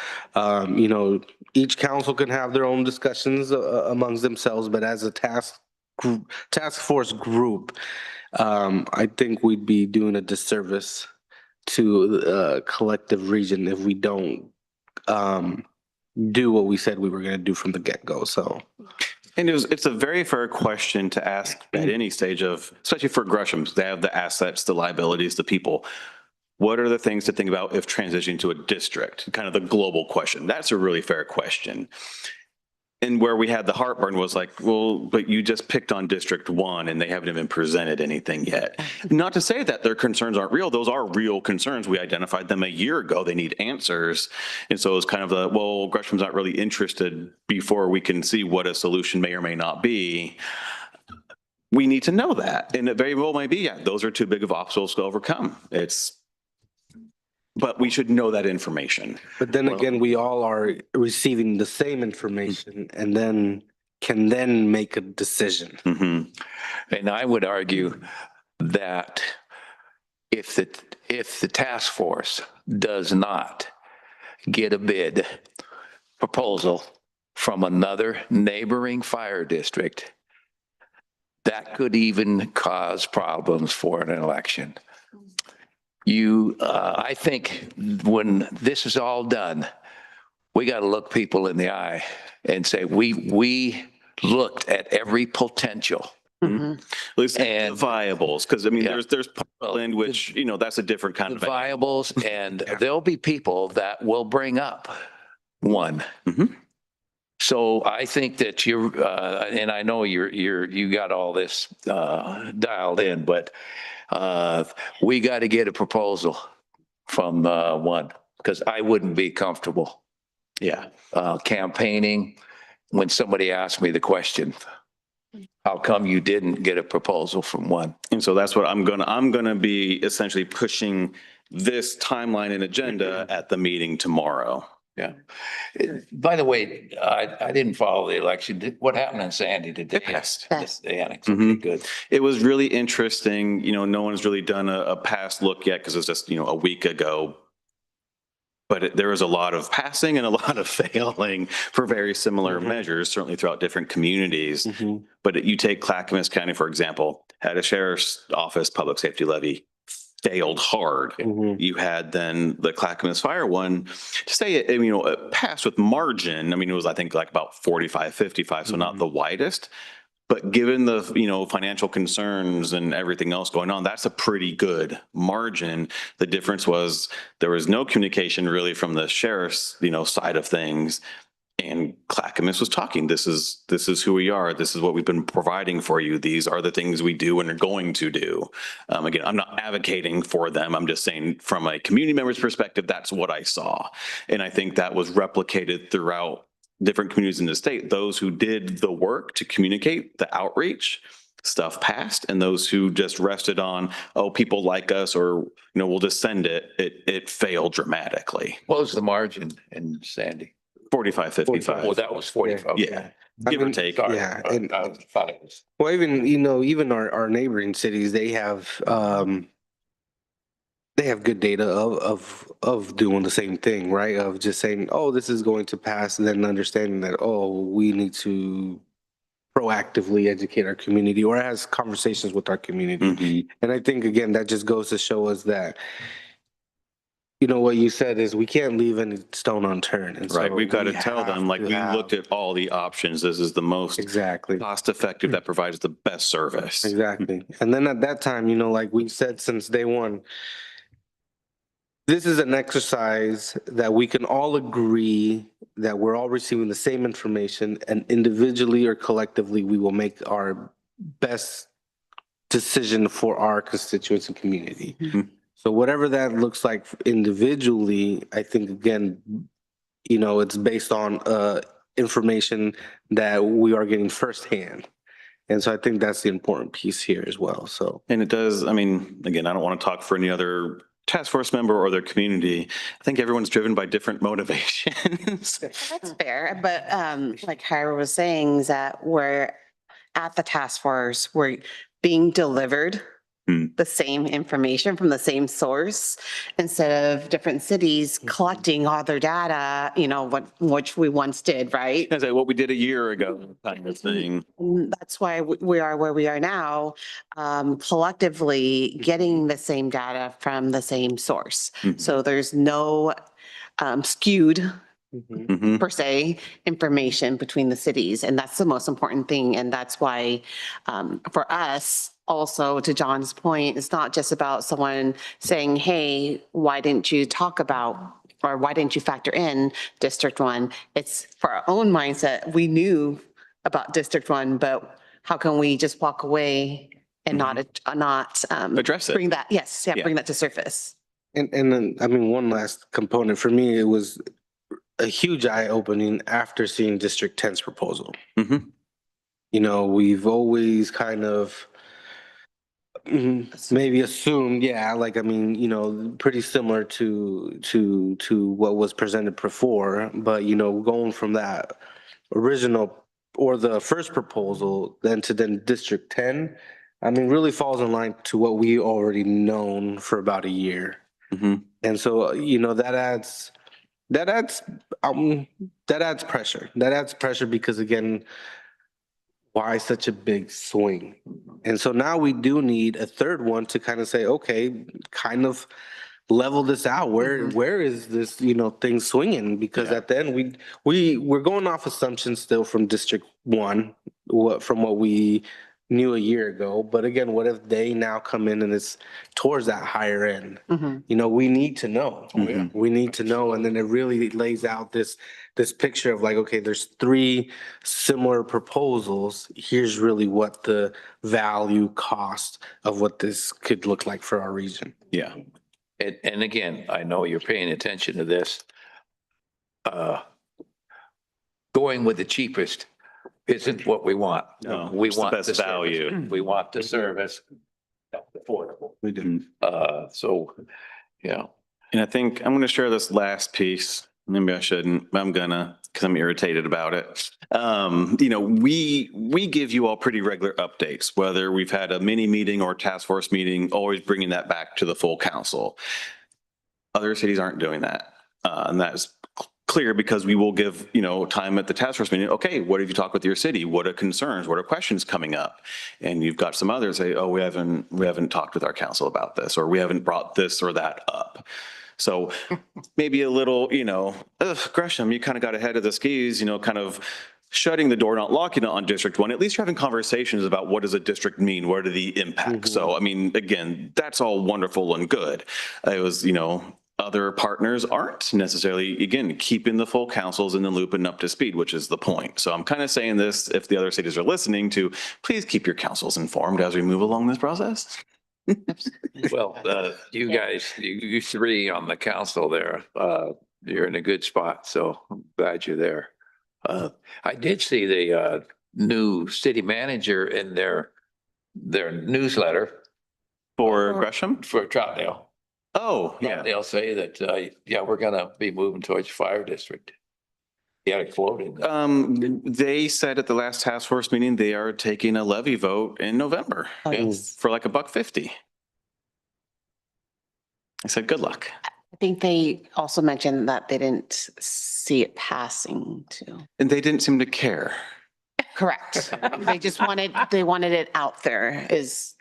each council can have their own discussions amongst themselves, but as a task force group, I think we'd be doing a disservice to the collective region if we don't do what we said we were going to do from the get-go. So. And it's a very fair question to ask at any stage of, especially for Gresham's, they have the assets, the liabilities, the people. What are the things to think about if transitioning to a district? Kind of the global question. That's a really fair question. And where we had the heartburn was like, well, but you just picked on District 1 and they haven't even presented anything yet. Not to say that their concerns aren't real. Those are real concerns. We identified them a year ago. They need answers. And so it's kind of the, well, Gresham's not really interested before we can see what a solution may or may not be. We need to know that. And it very well might be, yeah, those are too big of obstacles to overcome. But we should know that information. But then again, we all are receiving the same information and then can then make a decision. And I would argue that if the task force does not get a bid proposal from another neighboring fire district, that could even cause problems for an election. I think when this is all done, we got to look people in the eye and say, we looked at every potential. At least the viables, because I mean, there's Portland, which, that's a different kind of viables, and there'll be people that will bring up one. So I think that and I know you got all this dialed in, but we got to get a proposal from one, because I wouldn't be comfortable. Campaigning when somebody asked me the question, how come you didn't get a proposal from one? And so that's what I'm gonna be essentially pushing this timeline and agenda at the meeting tomorrow. Yeah. By the way, I didn't follow the election. What happened in Sandy? Did they? It passed. They annexed. Okay, good. It was really interesting. No one's really done a past look yet because it was just, a week ago. But there was a lot of passing and a lot of failing for very similar measures, certainly throughout different communities. But you take Clackamas County, for example, had a sheriff's office public safety levy, failed hard. You had then the Clackamas Fire one, to say it passed with margin. I mean, it was, I think, like about 45-55, so not the widest. But given the, financial concerns and everything else going on, that's a pretty good margin. The difference was there was no communication really from the sheriff's, side of things. And Clackamas was talking, this is who we are. This is what we've been providing for you. These are the things we do and are going to do. Again, I'm not advocating for them. I'm just saying from a community member's perspective, that's what I saw. And I think that was replicated throughout different communities in the state. Those who did the work to communicate the outreach, stuff passed, and those who just rested on, oh, people like us, or we'll just send it failed dramatically. What was the margin in Sandy? 45-55. Oh, that was 45. Yeah, give or take. Sorry. Yeah, I and- thought it was. Well, even our neighboring cities, they have good data of doing the same thing, right? Of just saying, oh, this is going to pass, and then understanding that, oh, we need to proactively educate our community or has conversations with our community. And I think, again, that just goes to show us that, what you said is we can't leave any stone unturned. And Right, so we've got to we tell them, have like, to we have- looked at all the options. This is the most Exactly. cost effective that provides the best service. Exactly. And then at that time, like we've said since day one, this is an exercise that we can all agree that we're all receiving the same information, and individually or collectively, we will make our best decision for our constituents and community. So whatever that looks like individually, I think, again, it's based on information that we are getting firsthand. And so I think that's the important piece here as well. So. And it does, again, I don't want to talk for any other task force member or their community. I think everyone's driven by different motivations. That's fair, but like Hyra was saying, is that we're at the task force, we're being delivered the same information from the same source instead of different cities collecting all their data, which we once did, right? That's like what we did a year ago, kind of thing. That's why we are where we are now, collectively getting the same data from the same source. So there's no skewed per se information between the cities. And that's the most important thing. And that's why for us, also to John's point, it's not just about someone saying, hey, why didn't you talk about, or why didn't you factor in District 1? It's for our own mindset. We knew about District 1, but how can we just walk away and not Address it. bring that, Yeah. bring that to surface. And then, one last component for me, it was a huge eye opening after seeing District 10's proposal. We've always kind of maybe assumed, pretty similar to what was presented before, but going from that original or the first proposal then to District 10, really falls in line to what we already known for about a year. And so, that adds pressure. That adds pressure because, again, why such a big swing? And so now we do need a third one to kind of say, okay, kind of level this out. Where is this, thing swinging? Because at the end, we're going off assumptions still from District 1, from what we knew a year ago. But again, what if they now come in and it's towards that higher end? We need to know. We need to know. And then it really lays out this picture of like, okay, there's 3 similar proposals. Here's really what the value cost of what this could look like for our region. Yeah. And again, I know you're paying attention to this. Going with the cheapest isn't what we want. No, We it's the want best the service. value. We want the service that's affordable. We do. So, yeah. And I think I'm going to share this last piece. maybe I shouldn't. I'm gonna, because I'm irritated about it. We give you all pretty regular updates, whether we've had a mini meeting or task force meeting, always bringing that back to the full council. Other cities aren't doing that. And that's clear because we will give, time at the task force meeting. Okay, what have you talked with your city? What are concerns? What are questions coming up? And you've got some others say, oh, we haven't talked with our council about this, or we haven't brought this or that up. So maybe a little, Gresham, you kind of got ahead of the skis, kind of shutting the door, not locking it on District 1. At least you're having conversations about what does a district mean? What are the impacts? So, again, that's all wonderful and good. It was, other partners aren't necessarily, again, keeping the full councils in the loop and up to speed, which is the point. So I'm kind of saying this, if the other cities are listening, to please keep your councils informed as we move along this process. Well, you guys, you three on the council there, you're in a good spot, so I'm glad you're there. I did see the new city manager in their newsletter For Gresham? for Troutdale. Oh, yeah. They'll say that, we're gonna be moving towards fire district. He had a quote in there. They said at the last task force meeting, they are taking a levy vote in November for like $1.50. I said, good luck. I think they also mentioned that they didn't see it passing too. And they didn't seem to care. Correct. They wanted it out there is,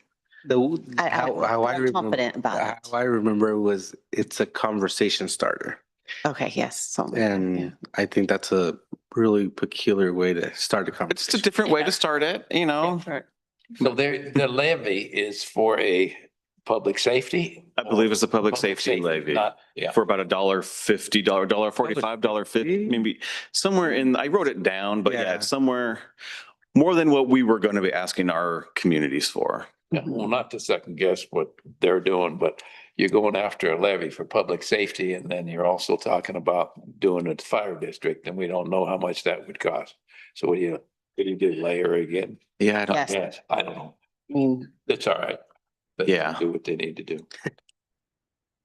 How I I'm remember, confident about it. how I remember was it's a conversation starter. Okay, yes. So, And I think that's a really peculiar way to start a It's conversation. just a different way to start it, So the levy is for a public safety? I believe it's a public safety levy Not, yeah. for about $1.50, $1.45, $1.50, maybe somewhere in, I wrote it down, but yeah, Yeah. it's somewhere more than what we were going to be asking our communities for. Yeah, well, not to second guess what they're doing, but you're going after a levy for public safety, and then you're also talking about doing a fire district, and we don't know how much that would cost. So what do you do, layer again? Yeah, I don't, Yes. Yes, I don't know. I mean, It's all right. Let them Yeah. Do what they need to do.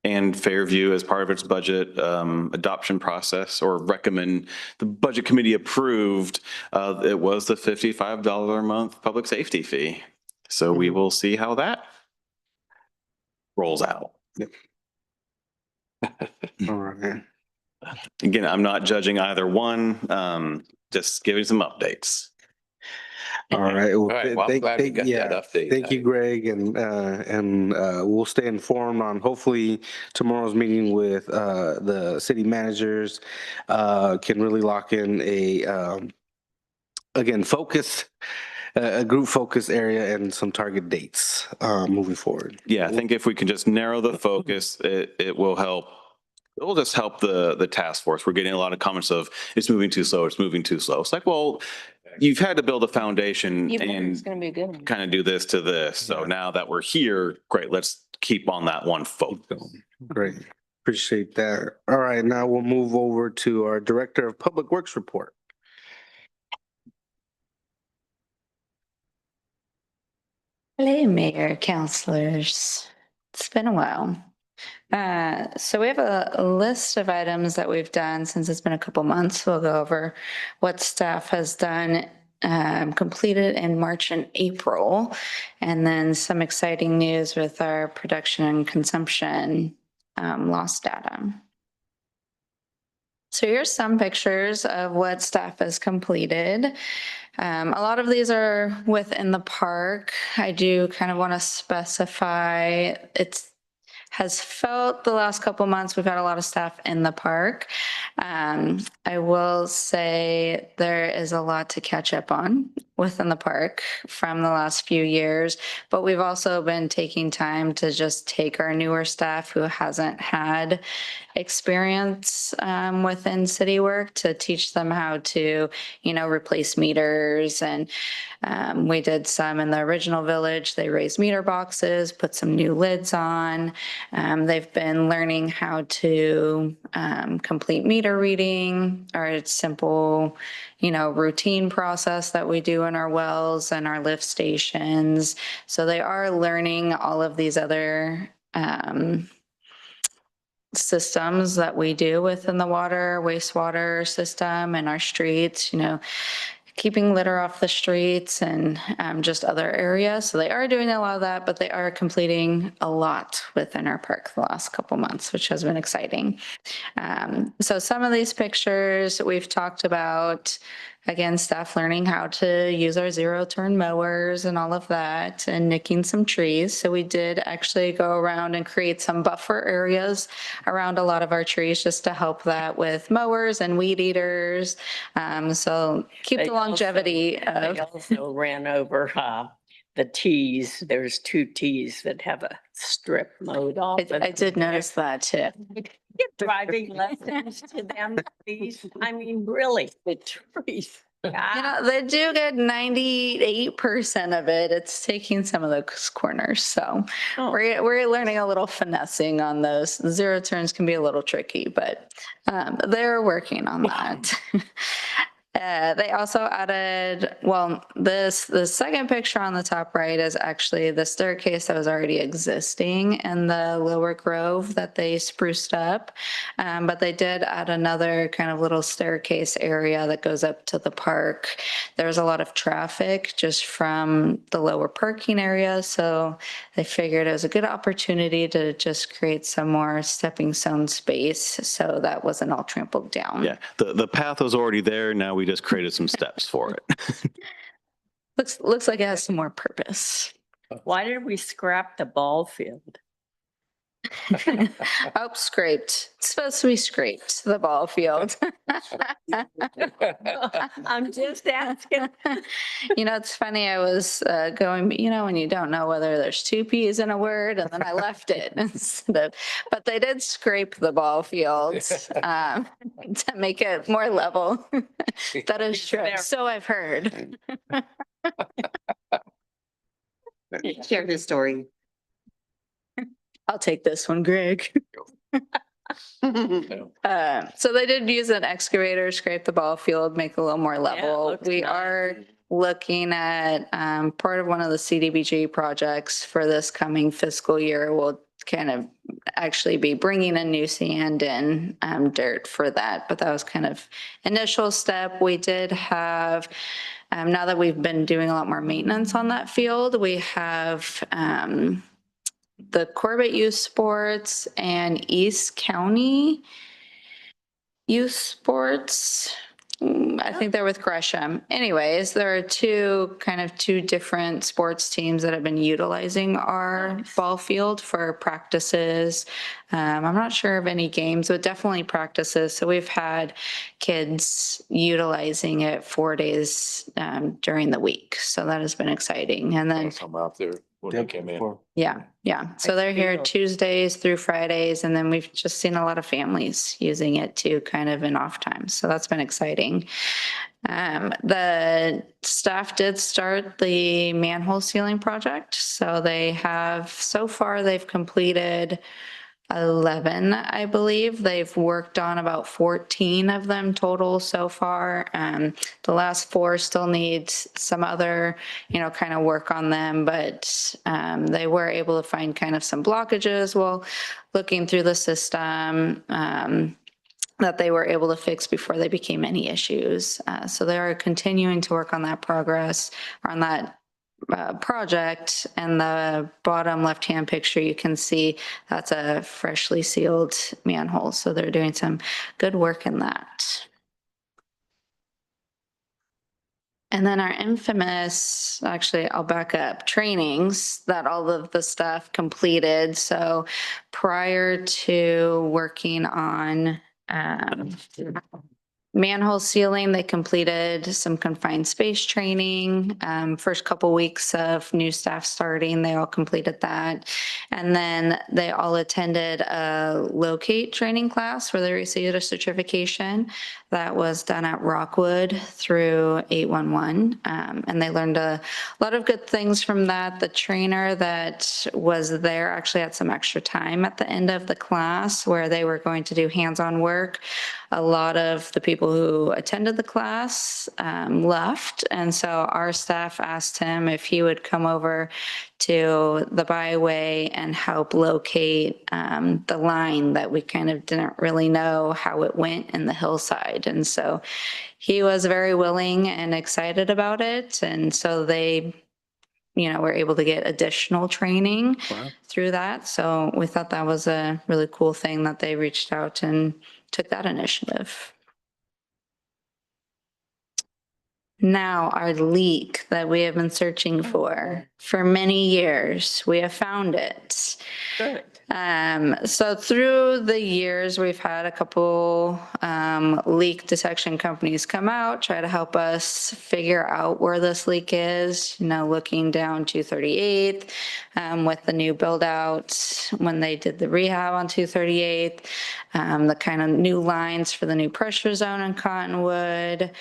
and Fairview as part of its budget adoption process, or recommend, the budget committee approved, it was the $55 a month public safety fee. So we will see how that rolls out. All right. Again, I'm not judging either one, just giving some updates. All right. Well, All right, well, I'm glad we got that update. Thank you, Greg, and we'll stay informed on hopefully tomorrow's meeting with the city managers can really lock in again, a group focus area and some target dates moving forward. Yeah, I think if we can just narrow the focus, it will help. It will just help the task force. We're getting a lot of comments of it's moving too slow, it's moving too slow. It's like, well, you've had to build a foundation and gonna be a good one. kind of do this to this. So now that we're here, great, let's keep on that one focus. Great. Appreciate that. All right, now we'll move over to our Director of Public Works report. Hello, Mayor, councilors. It's been a while. So we have a list of items that we've done since it's been a couple months. We'll go over what staff has done, completed in March and April, and then some exciting news with our production and consumption loss data. So here's some pictures of what staff has completed. A lot of these are within the park. I do kind of want to specify has felt the last couple months we've had a lot of staff in the park. I will say there is a lot to catch up on within the park from the last few years, but we've also been taking time to just take our newer staff who hasn't had experience within city work to teach them how to, replace meters. And we did some in the original village. They raised meter boxes, put some new lids on. They've been learning how to complete meter reading, our simple, routine process that we do in our wells and our lift stations. So they are learning all of these other systems that we do within the water, wastewater system and our streets, keeping litter off the streets and just other areas. So they are doing a lot of that, but they are completing a lot within our park the last couple months, which has been exciting. So some of these pictures we've talked about, again, staff learning how to use our zero-turn mowers and all of that and nicking some trees. So we did actually go around and create some buffer areas around a lot of our trees just to help that with mowers and weed eaters. So keep the longevity of. They also ran over the tees. There's 2 tees that have a strip mowed off. I did notice that too. Get driving lessons to them, please. I mean, really, the trees. They do get 98% of it. It's taking some of those corners. So we're learning a little finessing on those. Zero turns can be a little tricky, but they're working on that. They also added, the second picture on the top right is actually the staircase that was already existing in the Lower Grove that they spruced up. But they did add another kind of little staircase area that goes up to the park. There's a lot of traffic just from the lower parking area. So they figured it was a good opportunity to just create some more stepping stone space so that wasn't all trampled down. Yeah, the path was already there. Now we just created some steps for it. Looks like it has some more purpose. Why did we scrap the ball field? Oh, scraped. It's supposed to be scraped, the ball field. I'm just asking. It's funny. I was going, when you don't know whether there's 2 P's in a word, and then I left it instead of, but they did scrape the ball field to make it more level. That is true. So I've heard. Share this story. I'll take this one, Greg. So they did use an excavator, scrape the ball field, make it a little more level. We are looking at part of one of the CDBG projects for this coming fiscal year. We'll kind of actually be bringing in new sand and dirt for that. But that was kind of initial step. We did have, now that we've been doing a lot more maintenance on that field, we have the Corbett Youth Sports and East County Youth Sports. I think they're with Gresham. Anyways, there are two different sports teams that have been utilizing our ball field for practices. I'm not sure of any games, but definitely practices. So we've had kids utilizing it 4 days during the week. So that has been exciting. And then Come out there when they came in. yeah. So they're here Tuesdays through Fridays, and then we've just seen a lot of families using it too, kind of in off times. So that's been exciting. The staff did start the manhole sealing project. So so far they've completed 11, I believe. They've worked on about 14 of them total so far. The last 4 still need some other, kind of work on them, but they were able to find kind of some blockages while looking through the system that they were able to fix before they became any issues. So they are continuing to work on that progress, or on that project. And the bottom left-hand picture, you can see that's a freshly sealed manhole. So they're doing some good work in that. And then our infamous, actually, I'll back up, trainings that all of the staff completed. So prior to working on manhole sealing, they completed some confined space training. First couple weeks of new staff starting, they all completed that. And then they all attended a locate training class where they received a certification that was done at Rockwood through 811. And they learned a lot of good things from that. The trainer that was there actually had some extra time at the end of the class where they were going to do hands-on work. A lot of the people people who attended the class left. And so our staff asked him if he would come over to the byway and help locate the line that we kind of didn't really know how it went in the hillside. And so he was very willing and excited about it. And so they, were able to get additional training through that. So we thought that was a really cool thing that they reached out and took that initiative. Now, our leak that we have been searching for many years, we have found it. Good. So through the years, we've had a couple leak detection companies come out, try to help us figure out where this leak is, looking down 238th with the new build out when they did the rehab on 238th, the kind of new lines for the new pressure zone in Cottonwood,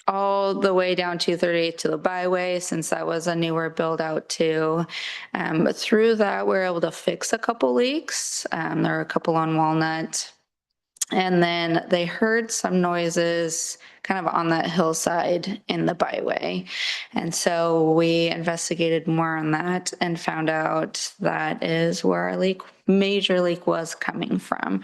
all the way down 238 to the byway, since that was a newer build out too. But through that, we were able to fix a couple leaks. There were a couple on Walnut. And then they heard some noises kind of on that hillside in the byway. And so we investigated more on that and found out that is where our major leak was coming from.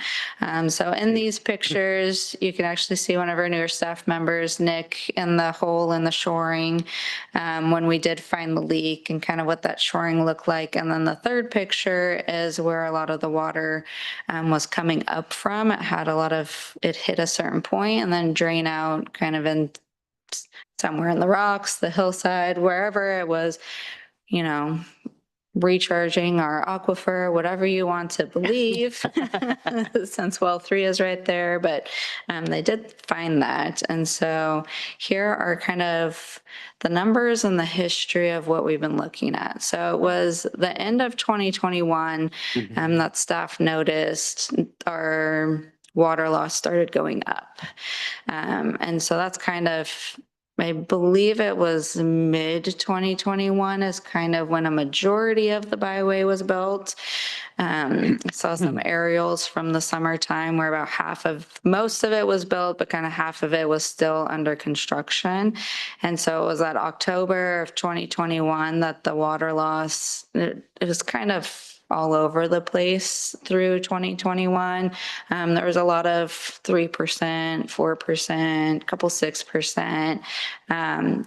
So in these pictures, you can actually see one of our newer staff members, Nick, in the hole in the shoring when we did find the leak and kind of what that shoring looked like. And then the third picture is where a lot of the water was coming up from. It hit a certain point and then drain out kind of in somewhere in the rocks, the hillside, wherever it was, recharging our aquifer, whatever you want to believe, since well 3 is right there, but they did find that. And so here are kind of the numbers and the history of what we've been looking at. So it was the end of 2021 that staff noticed our water loss started going up. And so that's kind of, I believe it was mid 2021 is kind of when a majority of the byway was built. I saw some aerials from the summertime where about most of it was built, but kind of half of it was still under construction. And so it was that October of 2021 that the water loss, it was kind of all over the place through 2021. There was a lot of 3%, 4%, couple 6%.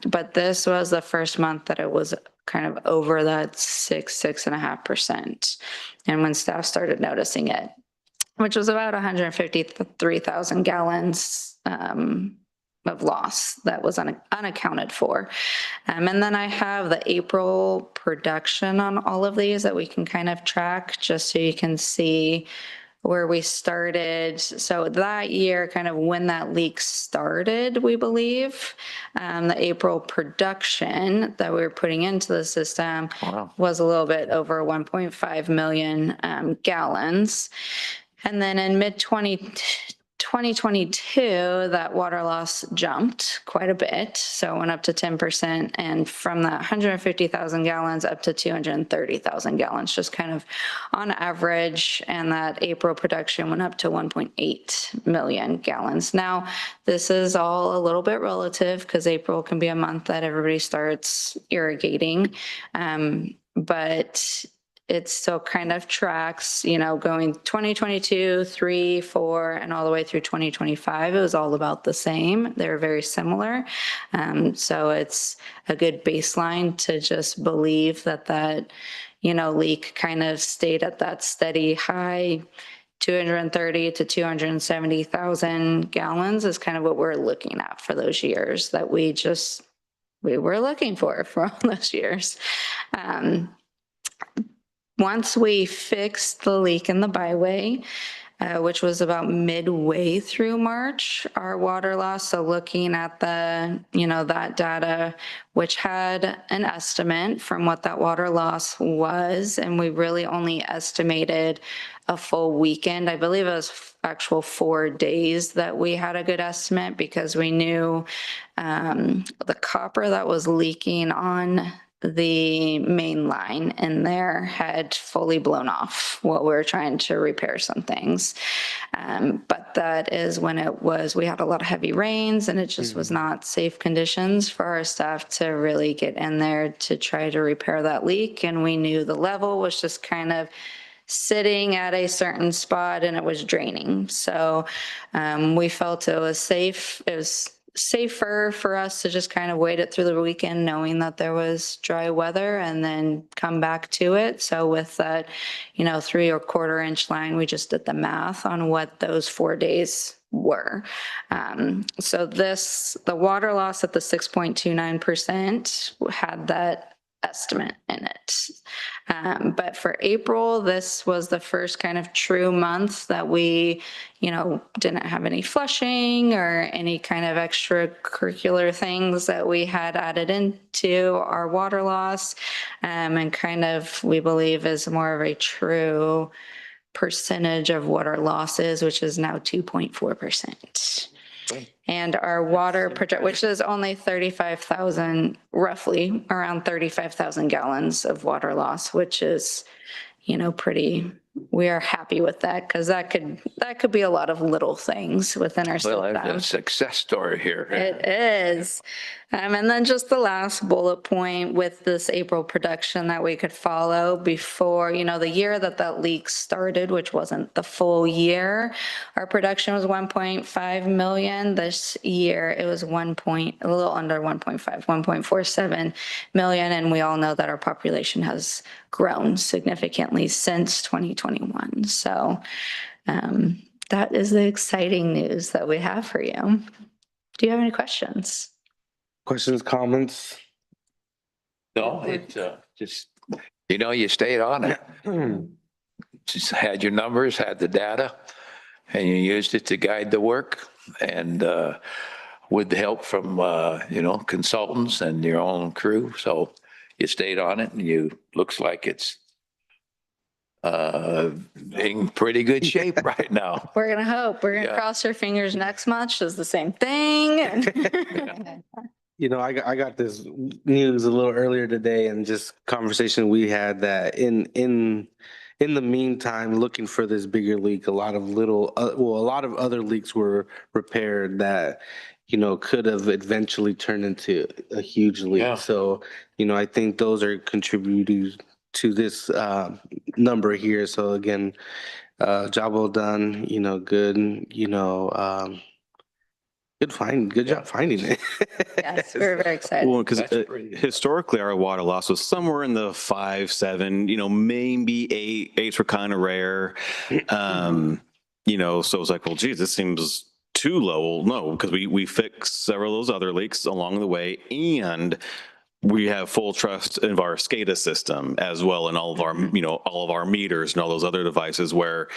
But this was the first month that it was kind of over that 6.5%. And when staff started noticing it, which was about 153,000 gallons of loss that was unaccounted for. And then I have the April production on all of these that we can kind of track just so you can see where we started. So that year, kind of when that leak started, we believe, the April production that we were putting into the system was a little bit over 1.5 million gallons. And then in mid-2022, that water loss jumped quite a bit. So it went up to 10%, and from that 150,000 gallons up to 230,000 gallons, just kind of on average. And that April production went up to 1.8 million gallons. Now, this is all a little bit relative because April can be a month that everybody starts irrigating. But it still kind of tracks, going 2022, 3, 4, and all the way through 2025. It was all about the same. They're very similar. So it's a good baseline to just believe that leak kind of stayed at that steady high 230 to 270,000 gallons is kind of what we're looking at for those years that we were looking for all those years. Once we fixed the leak in the byway, which was about midway through March, our water loss, so looking at that data, which had an estimate from what that water loss was, and we really only estimated a full weekend. I believe it was actual 4 days that we had a good estimate because we knew the copper that was leaking on the main line in there had fully blown off while we were trying to repair some things. But that is when we had a lot of heavy rains and it just was not safe conditions for our staff to really get in there to try to repair that leak. And we knew the level was just kind of sitting at a certain spot and it was draining. So we felt it was safe. It was safer for us to just kind of wait it through the weekend, knowing that there was dry weather, and then come back to it. So with that, 3¼ inch line, we just did the math on what those 4 days were. So the water loss at the 6.29% had that estimate in it. But for April, this was the first kind of true month that we, didn't have any flushing or any kind of extracurricular things that we had added into our water loss. And kind of, we believe, is more of a true percentage of what our loss is, which is now 2.4%. And our water project, which is only 35,000, roughly around 35,000 gallons of water loss, which is, we are happy with that, because that could be a lot of little things within our system. Well, that's a success story here. It is. And then just the last bullet point with this April production that we could follow before, the year that leak started, which wasn't the full year, our production was 1.5 million. This year it was a little under 1.5, 1.47 million. And we all know that our population has grown significantly since 2021. So that is the exciting news that we have for you. Do you have any questions? Questions, comments? No, it's just, you stayed on it. Just had your numbers, had the data, and you used it to guide the work. And with the help from, consultants and your own crew. So you stayed on it, and looks like it's in pretty good shape right now. We're going to hope. We're going to cross our fingers next month does the same thing. I got this news a little earlier today, and just conversation we had that in the meantime, looking for this bigger leak, a lot of other leaks were repaired that, could have eventually turned into a huge leak. Yeah. So, I think those are contributors to this number here. So again, job well done, good, good job finding it. Yes, we're very excited. Well, because historically our water loss was somewhere in the 5, 7, maybe 8. 8s were kind of rare. So it was like, well, geez, this seems too low. No, because we fixed several of those other leaks along the way, and we have full trust in our SCADA system as well, and all of our meters and all those other devices where,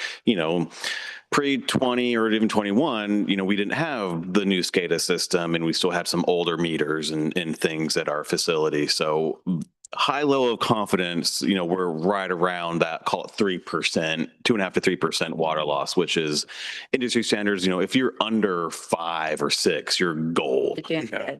pre-20 or even 21, we didn't have the new SCADA system, and we still had some older meters and things at our facility. So high level of confidence, we're right around that, call it 3%, 2.5 to 3% water loss, which is industry standards. If you're under 5 or 6, you're gold. Yeah.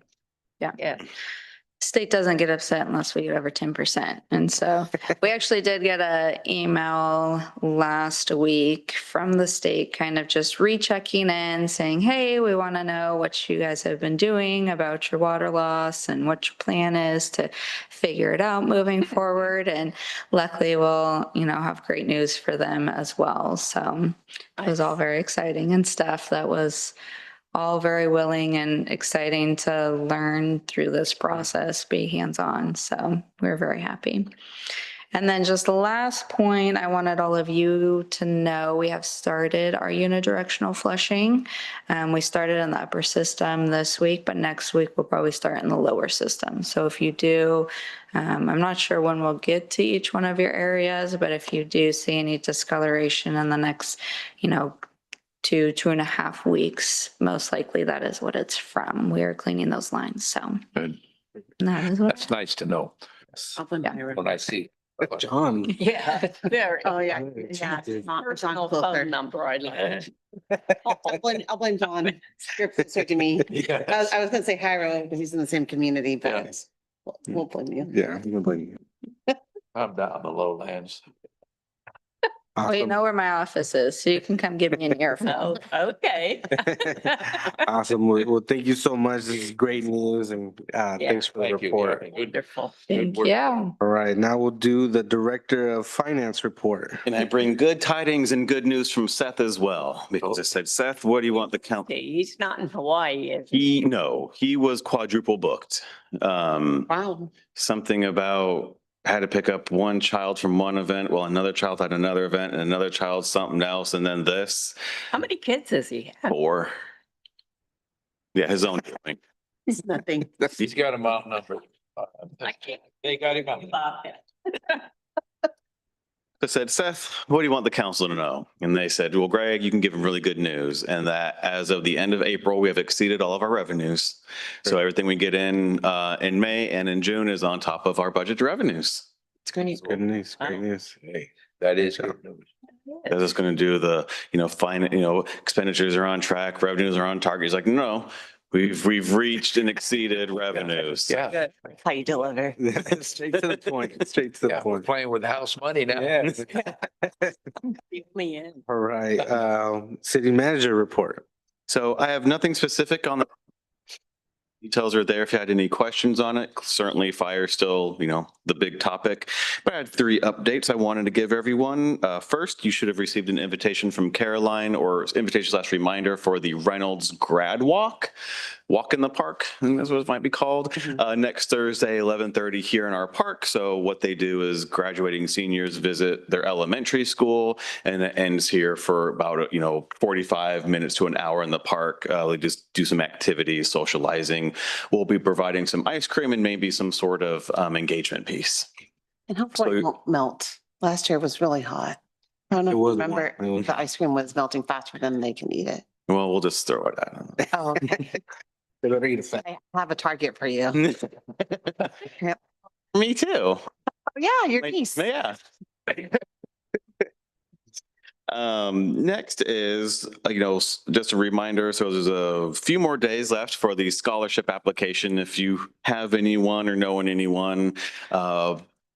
State doesn't get upset unless we get over 10%. And so we actually did get an email last week from the state kind of just rechecking in, saying, hey, we want to know what you guys have been doing about your water loss and what your plan is to figure it out moving forward. And luckily we'll, have great news for them as well. So it was all very exciting and stuff that was all very willing and exciting to learn through this process, be hands-on. So we're very happy. And then just the last point, I wanted all of you to know, we have started our unidirectional flushing. We started in the upper system this week, but next week we'll probably start in the lower system. So if you do, I'm not sure when we'll get to each one of your areas, but if you do see any discoloration in the next, 2.5 weeks, most likely that is what it's from. We are cleaning those lines. So Good. that is what. That's nice to know when I see. John. Yeah, very. Oh, yeah. Yeah, It's not John personal Closer. phone number, I like. I'll blame John. You're closer to me. Yeah. I was gonna say Hyro because he's in the same community, but Won't blame you. Yeah. I'm gonna blame you. I'm down the lowlands. Well, you Awesome. know where my office is, so you can come give me an earful. Oh, okay. Awesome. Well, thank you so much. This is great news and Yeah. thanks for the Thank you. report. Gary. Good. Wonderful. Thank work. you. All right, now we'll do the Director of Finance report. And I bring good tidings and good news from Seth as well, because I said, Seth, what do you want the count? He's not in Hawaii, is he? He was quadruple booked. Wow. Something about had to pick up one child from one event while another child had another event and another child something else. And then this How many kids does he have? 4. Yeah, his own doing. It's nothing. He's got a mountain number. I can't They got him out. stop it. I said, Seth, what do you want the council to know? And they said, well, Greg, you can give them really good news. And that as of the end of April, we have exceeded all of our revenues. So everything we get in May and in June is on top of our budget revenues. It's great. Good news, great news. Hey, that is good news. That's just going to do the, expenditures are on track, revenues are on target. He's like, no, we've reached and exceeded revenues. Yeah. How you deliver. Straight to the point, straight to the Yeah, we're point. playing with house money now. Yes. Keep me in. All right, City Manager report. So I have nothing specific on the details are there. If you had any questions on it, certainly fire still, the big topic. But I had 3 updates I wanted to give everyone. First, you should have received an invitation from Caroline or invitation/reminder for the Reynolds Grad Walk in the park. I think that's what it might be called. Next Thursday, 11:30 here in our park. So what they do is graduating seniors visit their elementary school and it ends here for about, 45 minutes to an hour in the park. They just do some activities, socializing. We'll be providing some ice cream and maybe some sort of engagement piece. And hopefully it So- won't melt. Last year was really hot. I don't know It if you was remember, warm. It was the ice cream was melting faster than they can eat it. Well, we'll just throw it at Oh, okay. They better eat it fast. I have a target for you. them. Me too. Oh, yeah, your niece. Yeah. Next is, just a reminder. So there's a few more days left for the scholarship application. If you have anyone or know anyone,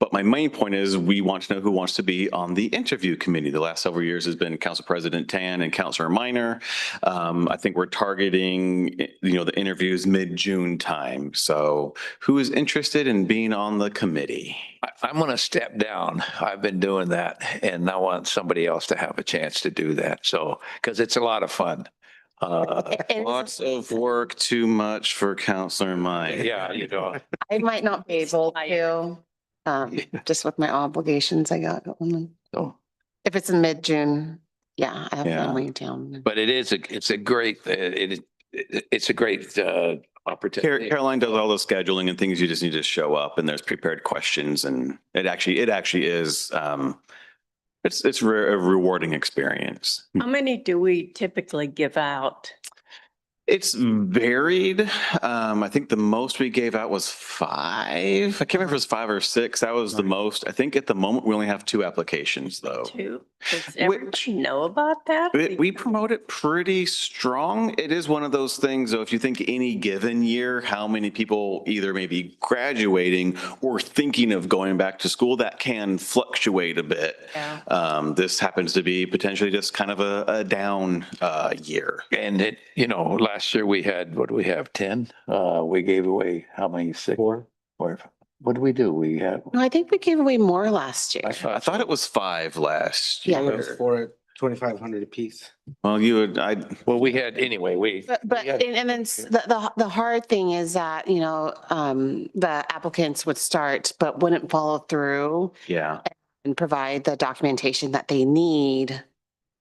but my main point is we want to know who wants to be on the interview committee. The last several years has been Council President Tan and Councilor Minor. I think we're targeting, the interviews mid-June time. So who is interested in being on the committee? I'm going to step down. I've been doing that and I want somebody else to have a chance to do that. So, because it's a lot of fun. And Lots of work, too much for Councilor Minor. Yeah, I might not be able to, just with my obligations I got going. so, If it's in mid-June, yeah, I have Yeah. family in town. but it's a great, it's a great opportunity. Caroline does all the scheduling and things. You just need to show up and there's prepared questions and it actually is, it's a rewarding experience. How many do we typically give out? It's varied. I think the most we gave out was 5. I can't remember if it was 5 or 6. That was the most. I think at the moment we only have 2 applications though. 2? Does Which- everybody know about that? We promote it pretty strong. It is one of those things, though, if you think any given year, how many people either maybe graduating or thinking of going back to school, that can fluctuate a bit. Yeah. This happens to be potentially just kind of a down year. And last year we had, what do we have, 10? We gave away how many? 6? 4? Or what did we do? We had. No, I think we gave away more last year. I thought it was 5 last Yeah. It was year. for 2,500 apiece. Well, Well, we had, anyway, But, we had- and then the hard thing is that, the applicants would start, but wouldn't follow through yeah. and provide the documentation that they need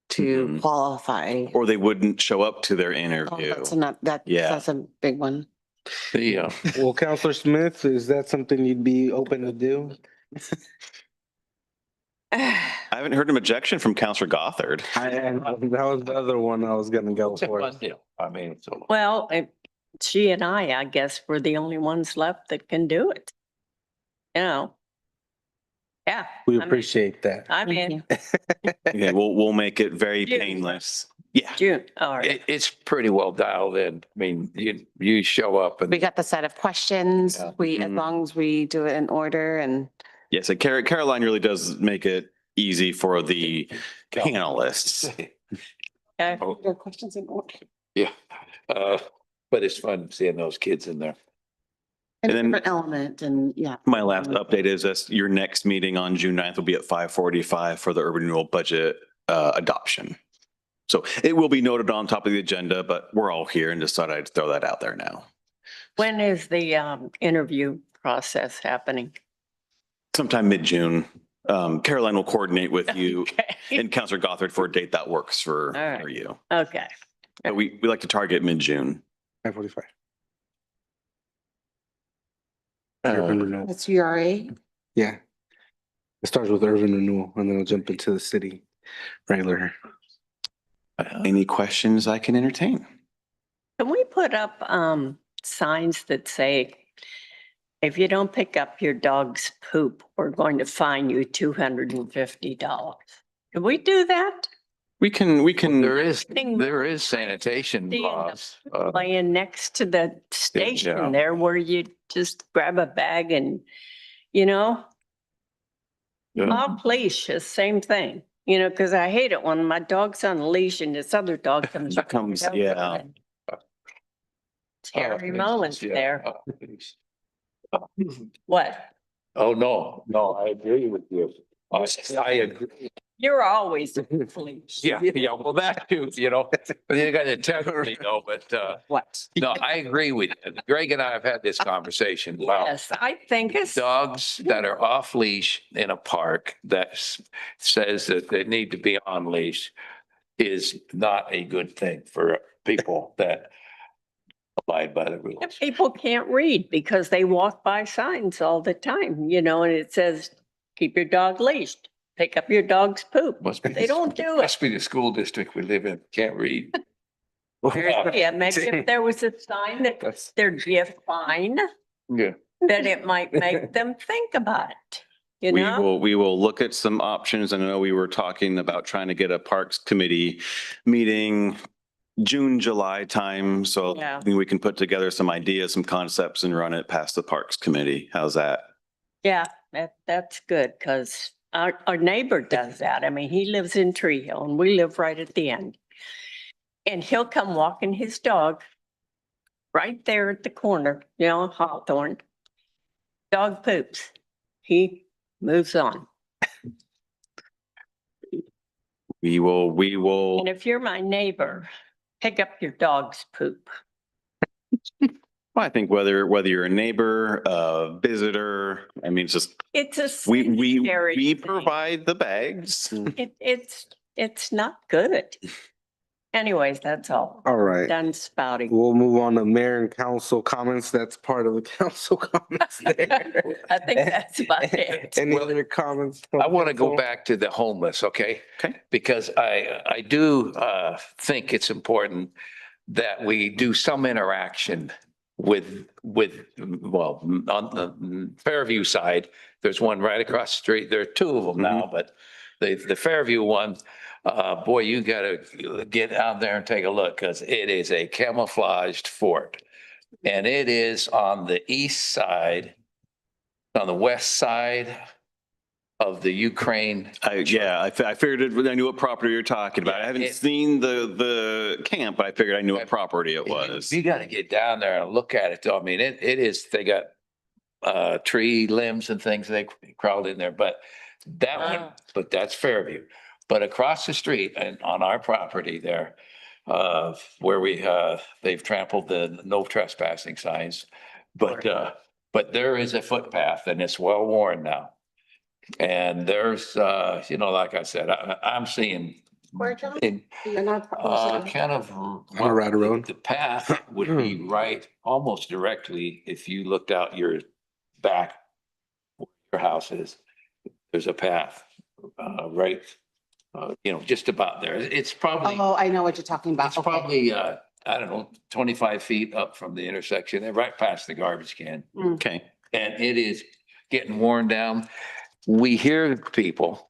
to Mhm. qualify. Or they wouldn't show up to their Oh, interview. Yeah. That's a big one. the, Well, Counselor Smith, is that something you'd be open to do? I haven't heard an objection from Councilor Gothard. And that was the other one I was gonna go it's a for. fun deal. I mean, so. Well, she and I guess, we're the only ones left that can do it. Yeah. We I'm in. appreciate that. I'm Thank in. you. Okay, we'll make it very June. painless. Yeah. June, all right. It's pretty well dialed in. I mean, you show up and. We got the set of questions. Yeah. We, as Mhm. long as we do it in order and. Yes, Caroline really does make it easy for the panelists. Okay. Your questions in order. Yeah, but it's fun seeing those kids in there. And And then- different element and yeah. My last update is this, your next meeting on June 9th will be at 5:45 for the urban renewal budget adoption. So it will be noted on top of the agenda, but we're all here and just thought I'd throw that out there now. When is the interview process happening? Sometime mid-June. Caroline will coordinate with you Okay. and Counselor Gothard for a date that works for right. you. Okay. But we like to target mid-June. 5:45. Urban renewal. That's URA. Yeah. It starts with urban renewal and then I'll jump into the city regular. Any questions I can entertain? Can we put up signs that say, if you don't pick up your dog's poop, we're going to fine you $250? Can we do that? We can, There is sanitation Seeing the laws. Laying next to the Yeah. station there where you just grab a bag and, off leash, the same thing. Because I hate it when my dog's on a leash and this other dog comes. yeah. Scary moments Yeah. there. What? Oh, no, I agree with you. I agree. You're always leash. Yeah, well, that too, but you got to technically know, but, What? no, I agree with you. Greg and I have had this conversation about Yes, I think it's, dogs that are off leash in a park that says that they need to be on leash is not a good thing for people that abide by the rules. people can't read because they walk by signs all the time, and it says, keep your dog leashed, pick up your dog's poop. Must be. They don't do it. Must be the school district we live in, can't read. Yeah, maybe if there was a sign that there'd be a fine, Yeah. that it might make them think about it, We will look at some options. I know we were talking about trying to get a Parks Committee meeting June, July time. So Yeah. we can put together some ideas, some concepts and run it past the Parks Committee. How's that? Yeah, that's good, because our neighbor does that. I mean, he lives in Tree Hill and we live right at the end. And he'll come walking his dog right there at the corner, Hawthorne. Dog poops. He moves on. We will. And if you're my neighbor, pick up your dog's poop. I think whether you're a neighbor, a visitor, I mean, it's just, It's a we sanitary thing. provide the bags. It's not good. Anyways, that's all. All right. Done spouting. We'll move on to mayor and council comments. That's part of the council comments there. I think that's about it. Any other comments? from I want to go council? back to the homeless, okay? Okay. Because I do think it's important that we do some interaction with, well, on the Fairview side, there's one right across the street. There are two of them now, but the Fairview one, boy, you gotta get out there and take a look because it is a camouflaged fort. And it is on the east side, on the west side of the Ukraine. I figured I knew what property you're talking about. I haven't it- seen the camp, but I figured I knew what property it was. You gotta get down there and look at it though. I mean, it is, they got tree limbs and things, they crawled in there, but that one, Wow. but that's Fairview. But across the street and on our property there, where they've trampled the no trespassing signs. But there is a footpath and it's well worn now. And there's, like I said, I'm seeing Where, John? in, You're not. kind of. Colorado Road. The path would be right, almost directly, if you looked out your back, where your house is, there's a path, right, just about there. It's probably, Oh, I know what you're talking about. it's Okay. probably, I don't know, 25 feet up from the intersection, and right past the garbage can. Okay. And it is getting worn down. We hear people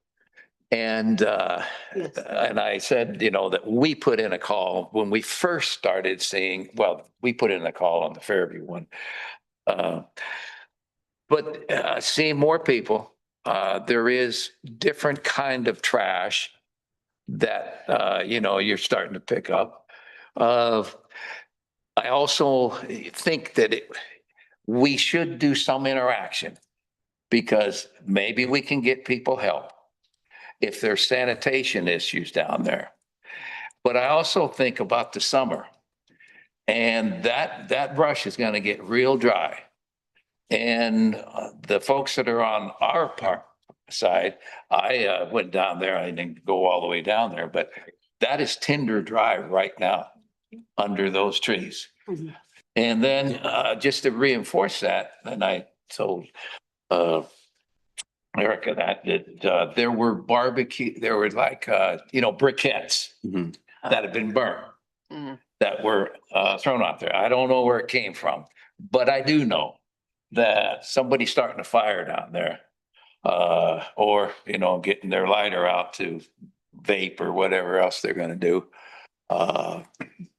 And I said, that we put in a call when we first started seeing, well, we put in a call on the Fairview one. But seeing more people, there is different kind of trash that, you're starting to pick up. I also think that we should do some interaction because maybe we can get people help if there's sanitation issues down there. But I also think about the summer and that brush is going to get real dry. And the folks that are on our park side, I went down there. I didn't go all the way down there, but that is tinder dry right now under those trees. Mhm. And then just to reinforce that, and I told Erica that there were like, briquettes Mhm. that had been burned Mhm. that were thrown out there. I don't know where it came from, but I do know that somebody's starting a fire down there. Or, getting their lighter out to vape or whatever else they're going to do.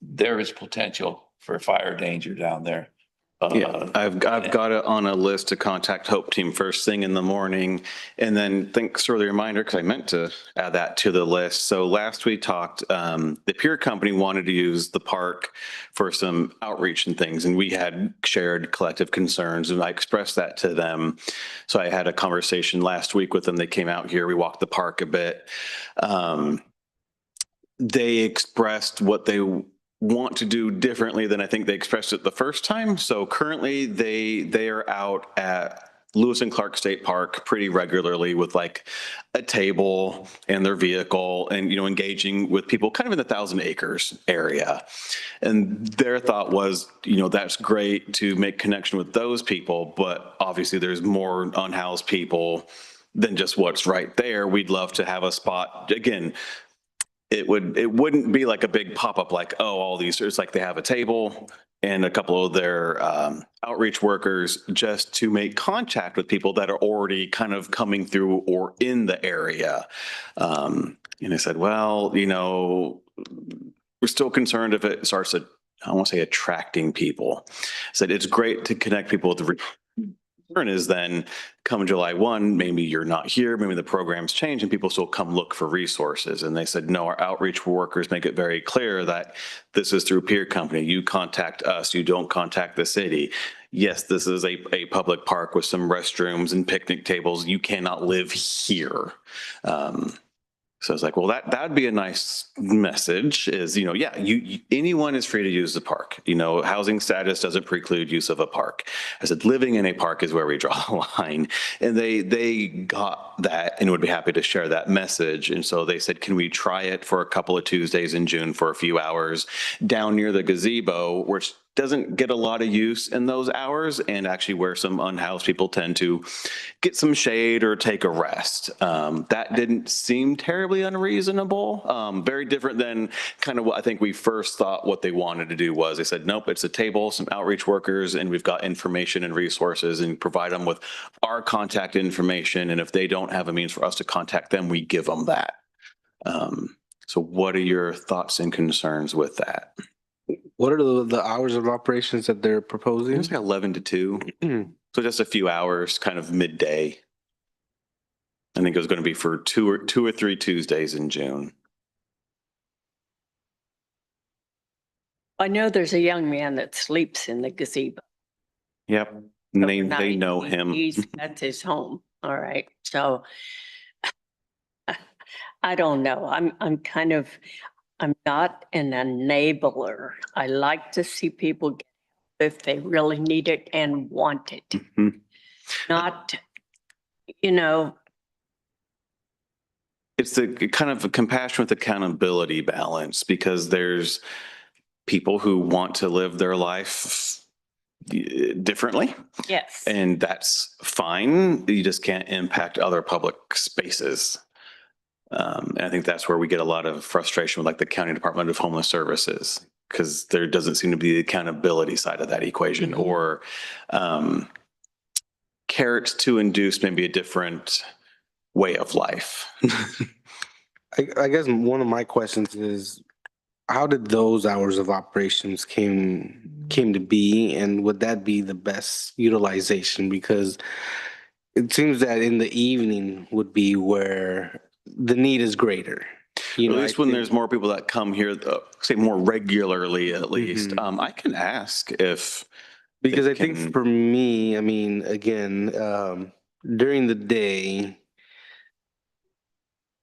There is potential for fire danger down there. Yeah, I've got it on a list to contact Hope Team first thing in the morning. And then thanks for the reminder, because I meant to add that to the list. So last we talked, the Pier Company wanted to use the park for some outreach and things. And we had shared collective concerns and I expressed that to them. So I had a conversation last week with them. They came out here, we walked the park a bit. They expressed what they want to do differently than I think they expressed it the first time. So currently they are out at Lewis and Clark State Park pretty regularly with like a table and their vehicle and, engaging with people kind of in the 1,000 acres area. And their thought was, that's great to make connection with those people, but obviously there's more unhoused people than just what's right there. We'd love to have a spot, again, it wouldn't be like a big pop-up like, oh, all these, it's like they have a table and a couple of their outreach workers just to make contact with people that are already kind of coming through or in the area. And I said, well, we're still concerned if it starts to, I want to say attracting people. I said, it's great to connect people with the concern is then come July 1, maybe you're not here, maybe the programs change and people still come look for resources. And they said, no, our outreach workers make it very clear that this is through Pier Company. You contact us, you don't contact the city. Yes, this is a public park with some restrooms and picnic tables. You cannot live here. So I was like, well, that'd be a nice message is, yeah, anyone is free to use the park. Housing status doesn't preclude use of a park. I said, living in a park is where we draw the line. And they got that and would be happy to share that message. And so they said, can we try it for a couple of Tuesdays in June for a few hours down near the gazebo, which doesn't get a lot of use in those hours and actually where some unhoused people tend to get some shade or take a rest. That didn't seem terribly unreasonable. Very different than kind of what I think we first thought what they wanted to do was they said, nope, it's a table, some outreach workers, and we've got information and resources and provide them with our contact information. And if they don't have a means for us to contact them, we give them that. So what are your thoughts and concerns with that? What are the hours of operations that they're proposing? It's like 11 to 2. So just a few hours, kind of midday. I think it was going to be for two or three Tuesdays in June. I know there's a young man that sleeps in the gazebo. Yep. And they overnight. know him. That's his home. All right. So I don't know. I'm not an enabler. I like to see people get help if they really need it and want it. Mhm. Not, It's the kind of a compassion with accountability balance because there's people who want to live their life differently. yes. And that's fine. You just can't impact other public spaces. And I think that's where we get a lot of frustration with like the County Department of Homeless Services, because there doesn't seem to be the accountability side of that equation or carrots to induce maybe a different way of life. I guess one of my questions is, how did those hours of operations came to be, and would that be the best utilization? Because it seems that in the evening would be where the need is greater. You At know, least I when think- there's more people that come here, say more regularly at least. Mhm. I can ask if. Because they I think can- for me, I mean, again, during the day,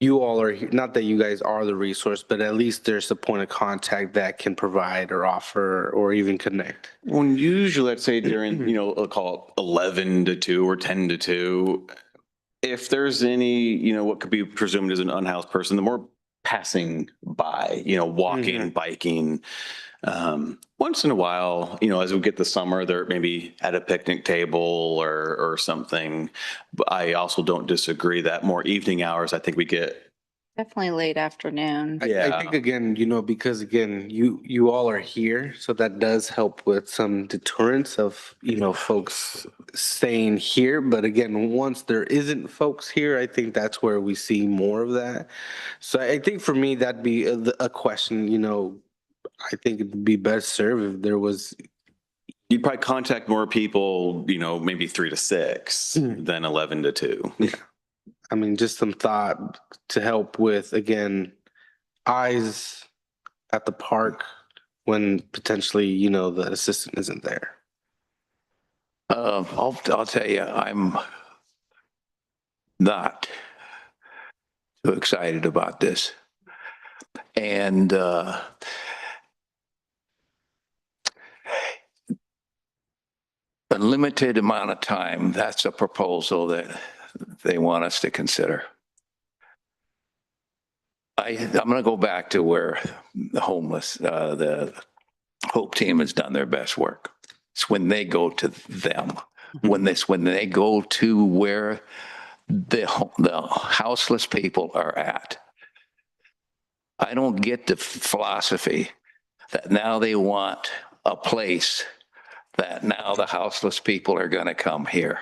you all are, not that you guys are the resource, but at least there's a point of contact that can provide or offer or even connect. When usually, let's say during, I'll call it 11 to 2 or 10 to 2, if there's any, what could be presumed as an unhoused person, the more passing by, walking, biking. Once in a while, as we get the summer, they're maybe at a picnic table or something. But I also don't disagree that more evening hours, I think we get. Definitely late afternoon. I think again, because again, you all are here, so that does help with some deterrence of, folks staying here. But again, once there isn't folks here, I think that's where we see more of that. So I think for me, that'd be a question, I think it'd be best served if there was. You'd probably contact more people, maybe 3 to 6 than 11 to 2. Yeah. I mean, just some thought to help with, again, eyes at the park when potentially, the assistant isn't there. I'll tell you, I'm not too excited about this. And a limited amount of time, that's a proposal that they want us to consider. I'm going to go back to where the homeless, the Hope team has done their best work. It's when they go to them, when they go to where the houseless people are at. I don't get the philosophy that now they want a place that now the houseless people are going to come here.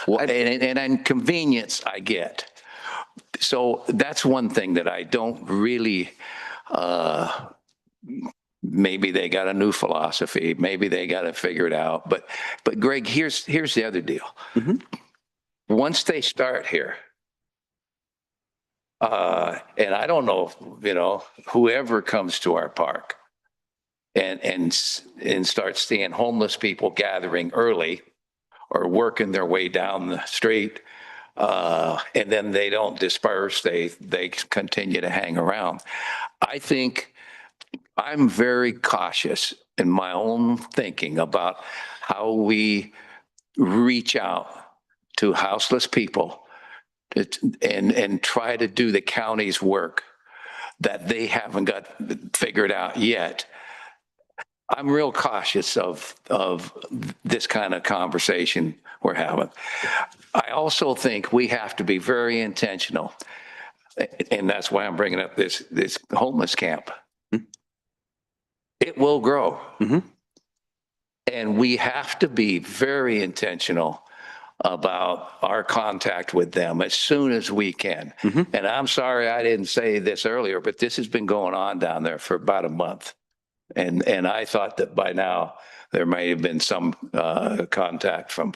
Well, and convenience I get. So that's one thing that I don't really, maybe they got a new philosophy. Maybe they got to figure it out. But Greg, here's the other deal. Once they start here, and I don't know, whoever comes to our park and starts seeing homeless people gathering early or working their way down the street, and then they don't disperse, they continue to hang around. I think I'm very cautious in my own thinking about how we reach out to houseless people and try to do the county's work that they haven't got figured out yet. I'm real cautious of this kind of conversation we're having. I also think we have to be very intentional, and that's why I'm bringing up this homeless camp. It will grow. And we have to be very intentional about our contact with them as soon as we can. And I'm sorry I didn't say this earlier, but this has been going on down there for about a month. And I thought that by now there may have been some contact from,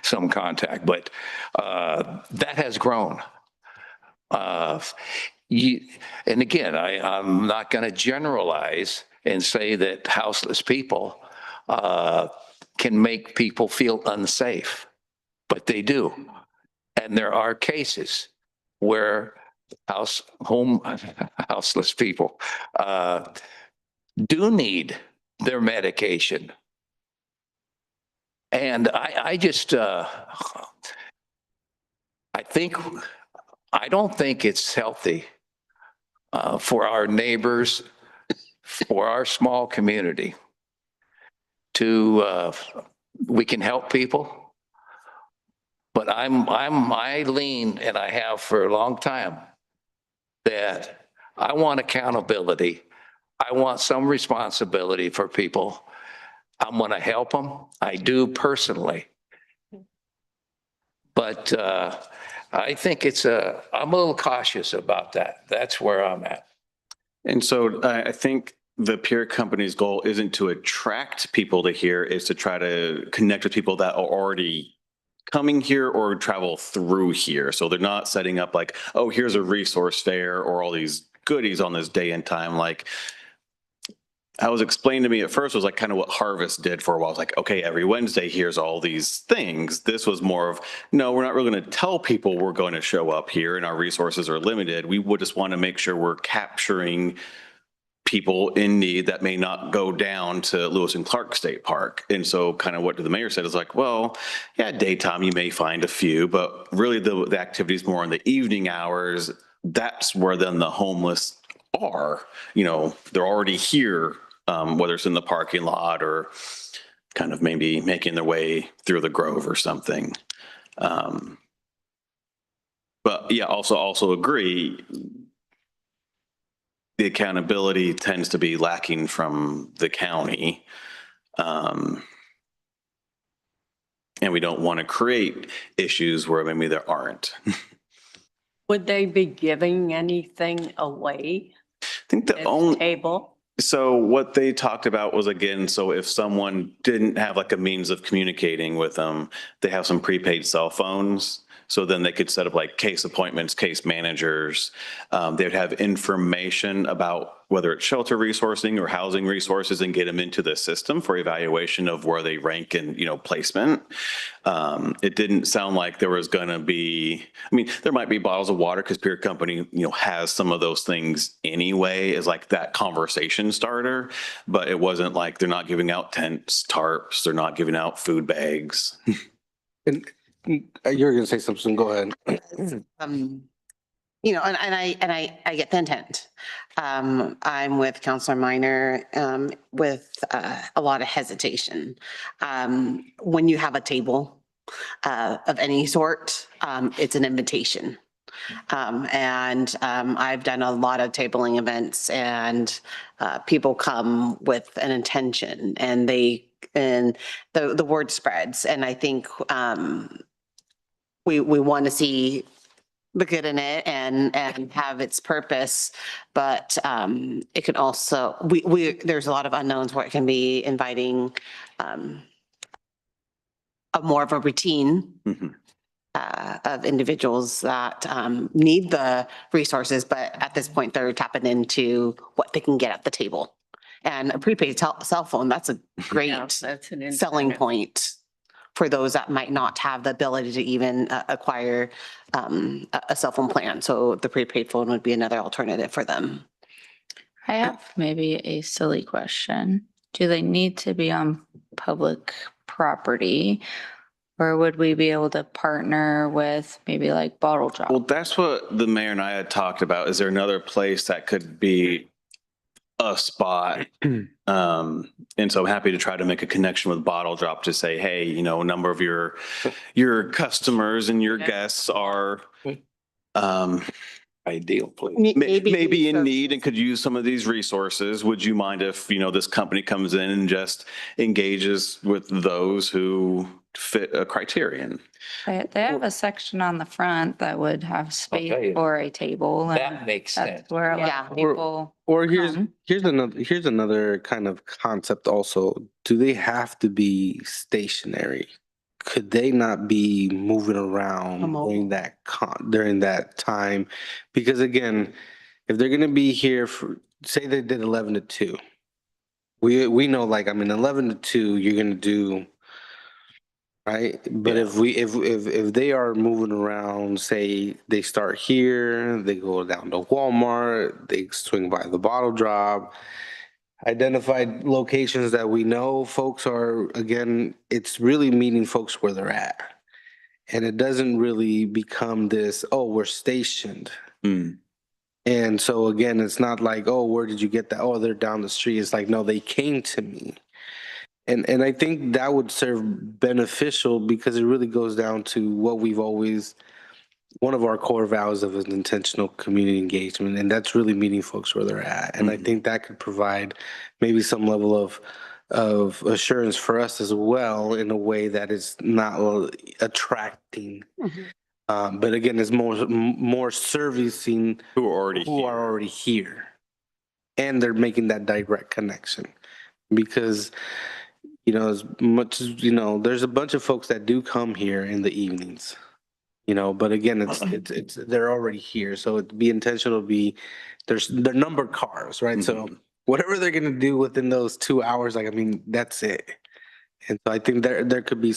some contact, but that has grown. And again, I'm not going to generalize and say that houseless people can make people feel unsafe, but they do. And there are cases where houseless people do need their medication. And I don't think it's healthy for our neighbors, for our small community to, we can help people, but I lean, and I have for a long time, that I want accountability. I want some responsibility for people. I'm going to help them. I do personally. But I think I'm a little cautious about that. That's where I'm at. And so I think the peer company's goal isn't to attract people to here, is to try to connect with people that are already coming here or travel through here. So they're not setting up like, oh, here's a resource fair or all these goodies on this day and time. Like, I was explained to me at first was like kind of what Harvest did for a while. It's like, okay, every Wednesday, here's all these things. This was more of, no, we're not really going to tell people we're going to show up here and our resources are limited. We would just want to make sure we're capturing people in need that may not go down to Lewis and Clark State Park. And so kind of what the mayor said is like, well, yeah, daytime, you may find a few, but really the activities more in the evening hours, that's where then the homeless are, you know, they're already here, whether it's in the parking lot or kind of maybe making their way through the Grove or something. But yeah, also agree, the accountability tends to be lacking from the county. And we don't want to create issues where maybe there aren't. Would they be giving anything away I think the at only the table? So what they talked about was, again, so if someone didn't have like a means of communicating with them, they have some prepaid cell phones. So then they could set up like case appointments, case managers. They would have information about whether it's shelter resourcing or housing resources and get them into the system for evaluation of where they rank in, you know, placement. It didn't sound like there was going to be, I mean, there might be bottles of water because Peer Company, you know, has some of those things anyway as like that conversation starter, but it wasn't like they're not giving out tents, tarps, they're not giving out food bags. And you were gonna say something, go ahead. You know, and I get the intent. I'm with Counselor Minor, with a lot of hesitation. When you have a table of any sort, it's an invitation. And I've done a lot of tabling events, and people come with an intention, and the word spreads. And I think we want to see the good in it and have its purpose, but it can also, there's a lot of unknowns where it can be inviting a more of a routine of individuals that need the resources, but at this point they're tapping into what they can get at the table. And a prepaid cell phone, that's a great That's an selling incentive. point for those that might not have the ability to even acquire a cell phone plan. So the prepaid phone would be another alternative for them. I have maybe a silly question. Do they need to be on public property? Or would we be able to partner with maybe like Bottle Drop? Well, that's what the mayor and I had talked about. Is there another place that could be a spot? And so I'm happy to try to make a connection with Bottle Drop to say, hey, you know, a number of your customers and your guests are Ideal, please. maybe in need and could use some of these resources. Would you mind if, you know, this company comes in and just engages with those who fit a criterion? They have a section on the front that would have space Okay. for a table. and That makes sense. That's where a lot Yeah. of people. Or come. here's another kind of concept also. Do they have to be stationary? Could they not be moving around during that time? Because again, if they're gonna be here for, say they did 11 to 2. We know, like, I mean, 11 to 2, you're gonna do, right? But Yeah. if they are moving around, say they start here, they go down to Walmart, they swing by the Bottle Drop, identified locations that we know folks are, again, it's really meeting folks where they're at. And it doesn't really become this, oh, we're stationed. Mm. And so again, it's not like, oh, where did you get that? Oh, they're down the street. It's like, no, they came to me. And I think that would serve beneficial because it really goes down to what we've always, one of our core values of an intentional community engagement, and that's really meeting folks where they're at. And I think that could provide maybe some level of assurance for us as well in a way that is not attracting But again, it's more servicing Who are already who here. are already here. And they're making that direct connection because, as much as, there's a bunch of folks that do come here in the evenings, but again, it's they're already here. So it'd be intentional to be, they're numbered cars, right? So whatever they're going to do within those 2 hours, that's it. And so I think there could be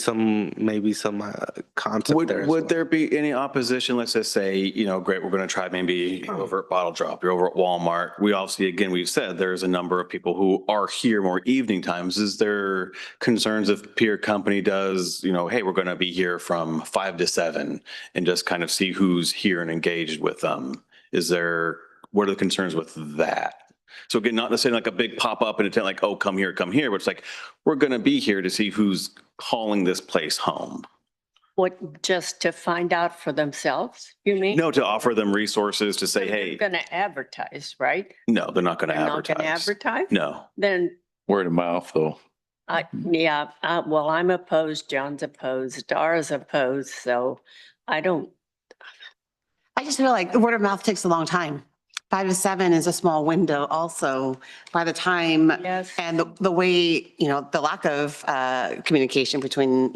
maybe some concept there. Would there be any opposition? Let's just say, great, we're going to try maybe over at Bottle Drop, you're over at Walmart. We obviously, again, we've said there's a number of people who are here more evening times. Is there concerns if peer company does, hey, we're going to be here from 5 to 7 and just kind of see who's here and engaged with them? What are the concerns with that? So again, not necessarily like a big pop up and a tent like, oh, come here, but it's like, we're going to be here to see who's calling this place home. What, just to find out for themselves, you mean? No, to offer them resources to say, They're hey, going to advertise, right? no, they're not going to They're not going to advertise. advertise? No. Then, Word of mouth, though. well, I'm opposed, John's opposed, Dara's opposed, so I don't, I just feel like word of mouth takes a long time. 5 to 7 is a small window also. By the time, yes. and the way, the lack of communication between,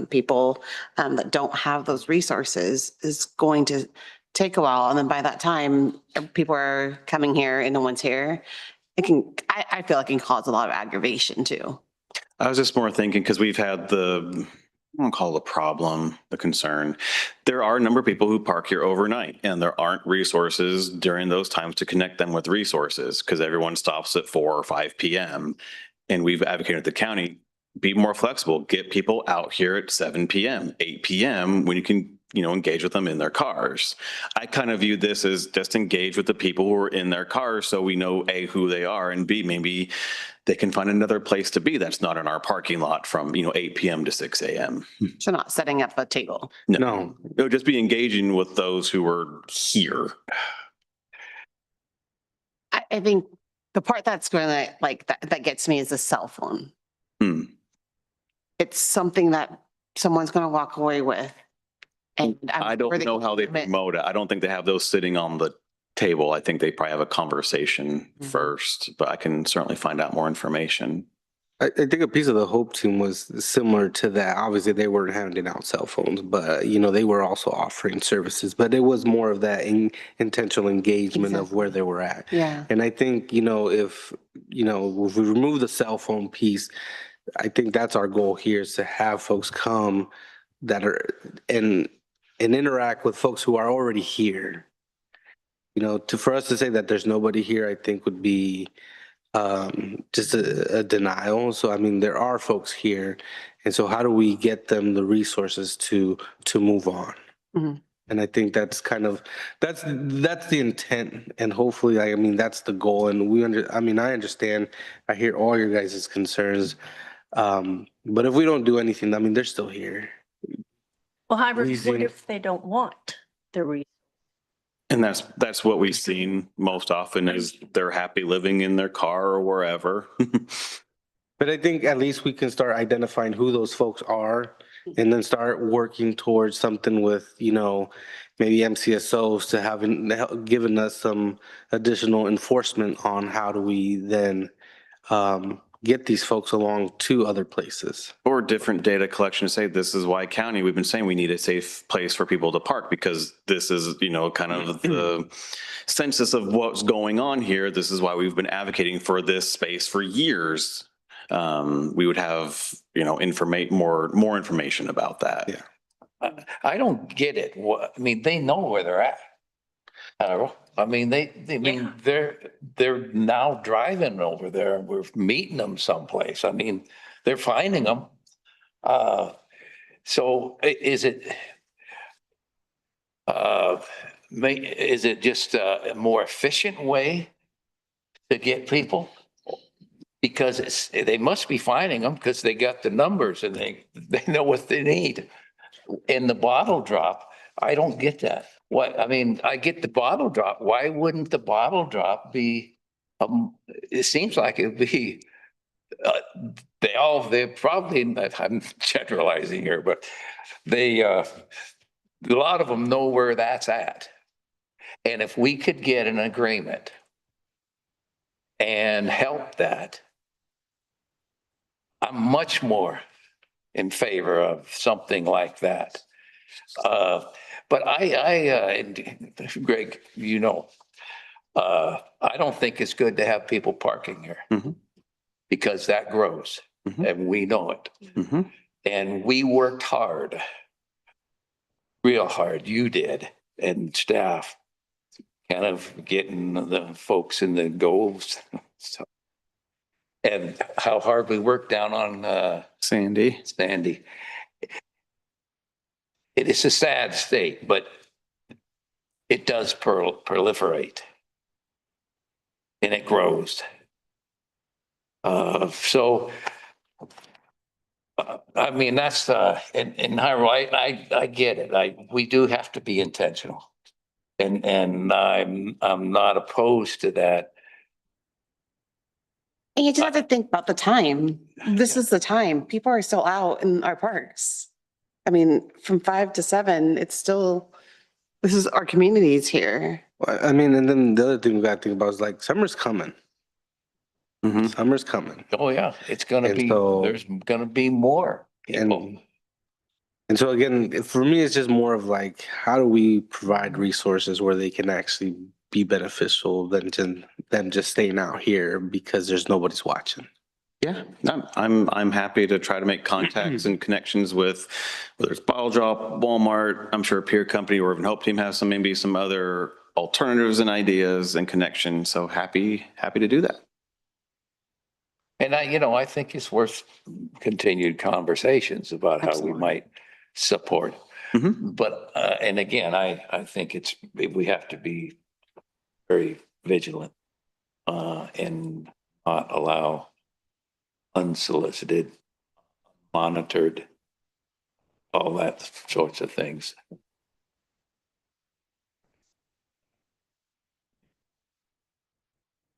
people that don't have those resources is going to take a while. And then by that time, people are coming here and no one's here. I feel like it can cause a lot of aggravation too. I was just more thinking because we've had I won't call it a problem, the concern. There are a number of people who park here overnight and there aren't resources during those times to connect them with resources because everyone stops at 4 or 5 p.m. And we've advocated at the county, be more flexible, get people out here at 7 p.m., 8 p.m. when you can, engage with them in their cars. I kind of view this as just engage with the people who are in their cars so we know A, who they are, and B, maybe they can find another place to be that's not in our parking lot from, 8 p.m. to 6 a.m. So not setting up a table. No. It would just be engaging with those who are here. I think the part that's going to that gets me is the cell phone. It's something that someone's going to walk away with. And I don't know how they promote it. I don't think they have those sitting on the table. I think they probably have a conversation first, but I can certainly find out more information. I think a piece of the Hope team was similar to that. Obviously, they weren't handing out cell phones, but they were also offering services. But it was more of that intentional engagement of where they were at. Yeah. And I think if we remove the cell phone piece, I think that's our goal here is to have folks come that are and interact with folks who are already here. For us to say that there's nobody here, I think would be just a denial. So, there are folks here. And so how do we get them the resources to move on? And I think that's that's the intent. And hopefully, that's the goal. And I understand, I hear all your guys' concerns. But if we don't do anything, they're still here. well, however, what if they don't want the reason? And that's what we've seen most often is they're happy living in their car or wherever. But I think at least we can start identifying who those folks are and then start working towards something with, maybe MCSOs to given us some additional enforcement on how do we then get these folks along to other places. Or different data collection to say, this is why county, we've been saying we need a safe place for people to park because this is, kind of the census of what's going on here. This is why we've been advocating for this space for years. We would have, more information about that. Yeah. I don't get it. They know where they're at. They're now driving over there and we're meeting them someplace. They're finding them. So is it just a more efficient way to get people? Because they must be finding them because they got the numbers and they know what they need. In the bottle drop, I don't get that. I get the bottle drop. Why wouldn't the bottle drop be, it seems like it'd be, they're probably, I'm generalizing here, but a lot of them know where that's at. And if we could get an agreement and help that, I'm much more in favor of something like that. But and Greg, you know, I don't think it's good to have people parking here Mhm. because that grows Mhm. and we know it. Mhm. And we worked hard, real hard. You did, and staff, kind of getting the folks in the goals. So, and how hard we worked down on Sandy. Sandy. It is a sad state, but it does proliferate. And it grows. I mean, that's, and I get it. We do have to be intentional. And I'm not opposed to that. And you just have to think about the time. This is the time. People are still out in our parks. I mean, from 5 to 7, it's still, this is our communities here. I mean, and then the other thing we gotta think about is like, summer's coming. Mhm. Summer's coming. Oh, yeah, it's gonna And be, so- there's gonna be more people. And so again, for me, it's just more of like, how do we provide resources where they can actually be beneficial than just staying out here because there's nobody's watching. Yeah, I'm happy to try to make contacts and connections with whether it's Bottle Drop, Walmart, I'm sure a peer company or even Hope Team has maybe some other alternatives and ideas and connections. So happy to do that. And I think it's worth continued conversations about how we Absolutely. might support. Mhm. But, and again, I think we have to be very vigilant, and not allow unsolicited, monitored, all that sorts of things.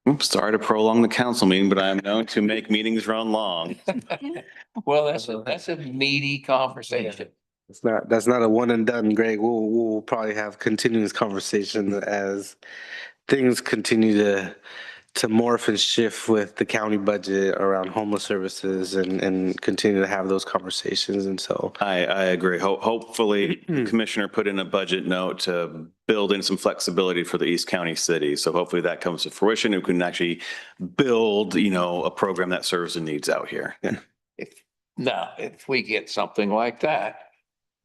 Oops, sorry to prolong the council meeting, but I am known to make meetings run long. Well, that's a meaty conversation. That's not a one and done, Greg. We'll probably have continuous conversation as things continue to morph and shift with the county budget around homeless services and continue to have those conversations. And so I agree. Hopefully the commissioner put in a budget note to build in some flexibility for the East County cities. So hopefully that comes to fruition. We can actually build, a program that serves the needs out here. Yeah. If we get something like that,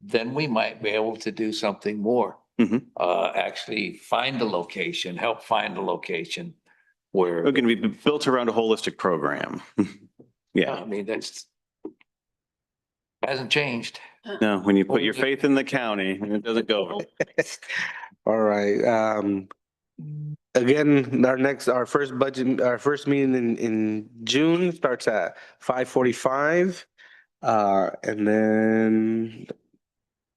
then we might be able to do something more. Mhm. Actually find a location, help find a location where. It can be built around a holistic program. Yeah. I mean, hasn't changed. No, when you put your faith in the county, it doesn't go. all right. Again, our first meeting in June starts at 5:45. And then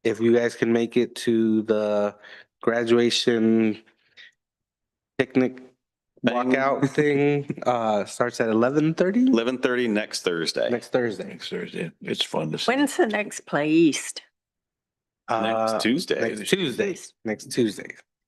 if you guys can make it to the graduation picnic Bang. walkout thing, starts at 11:30 11:30 next Thursday. next Thursday. Next Thursday. It's fun to see. When's the next play East? Next Tuesday. Next Tuesday.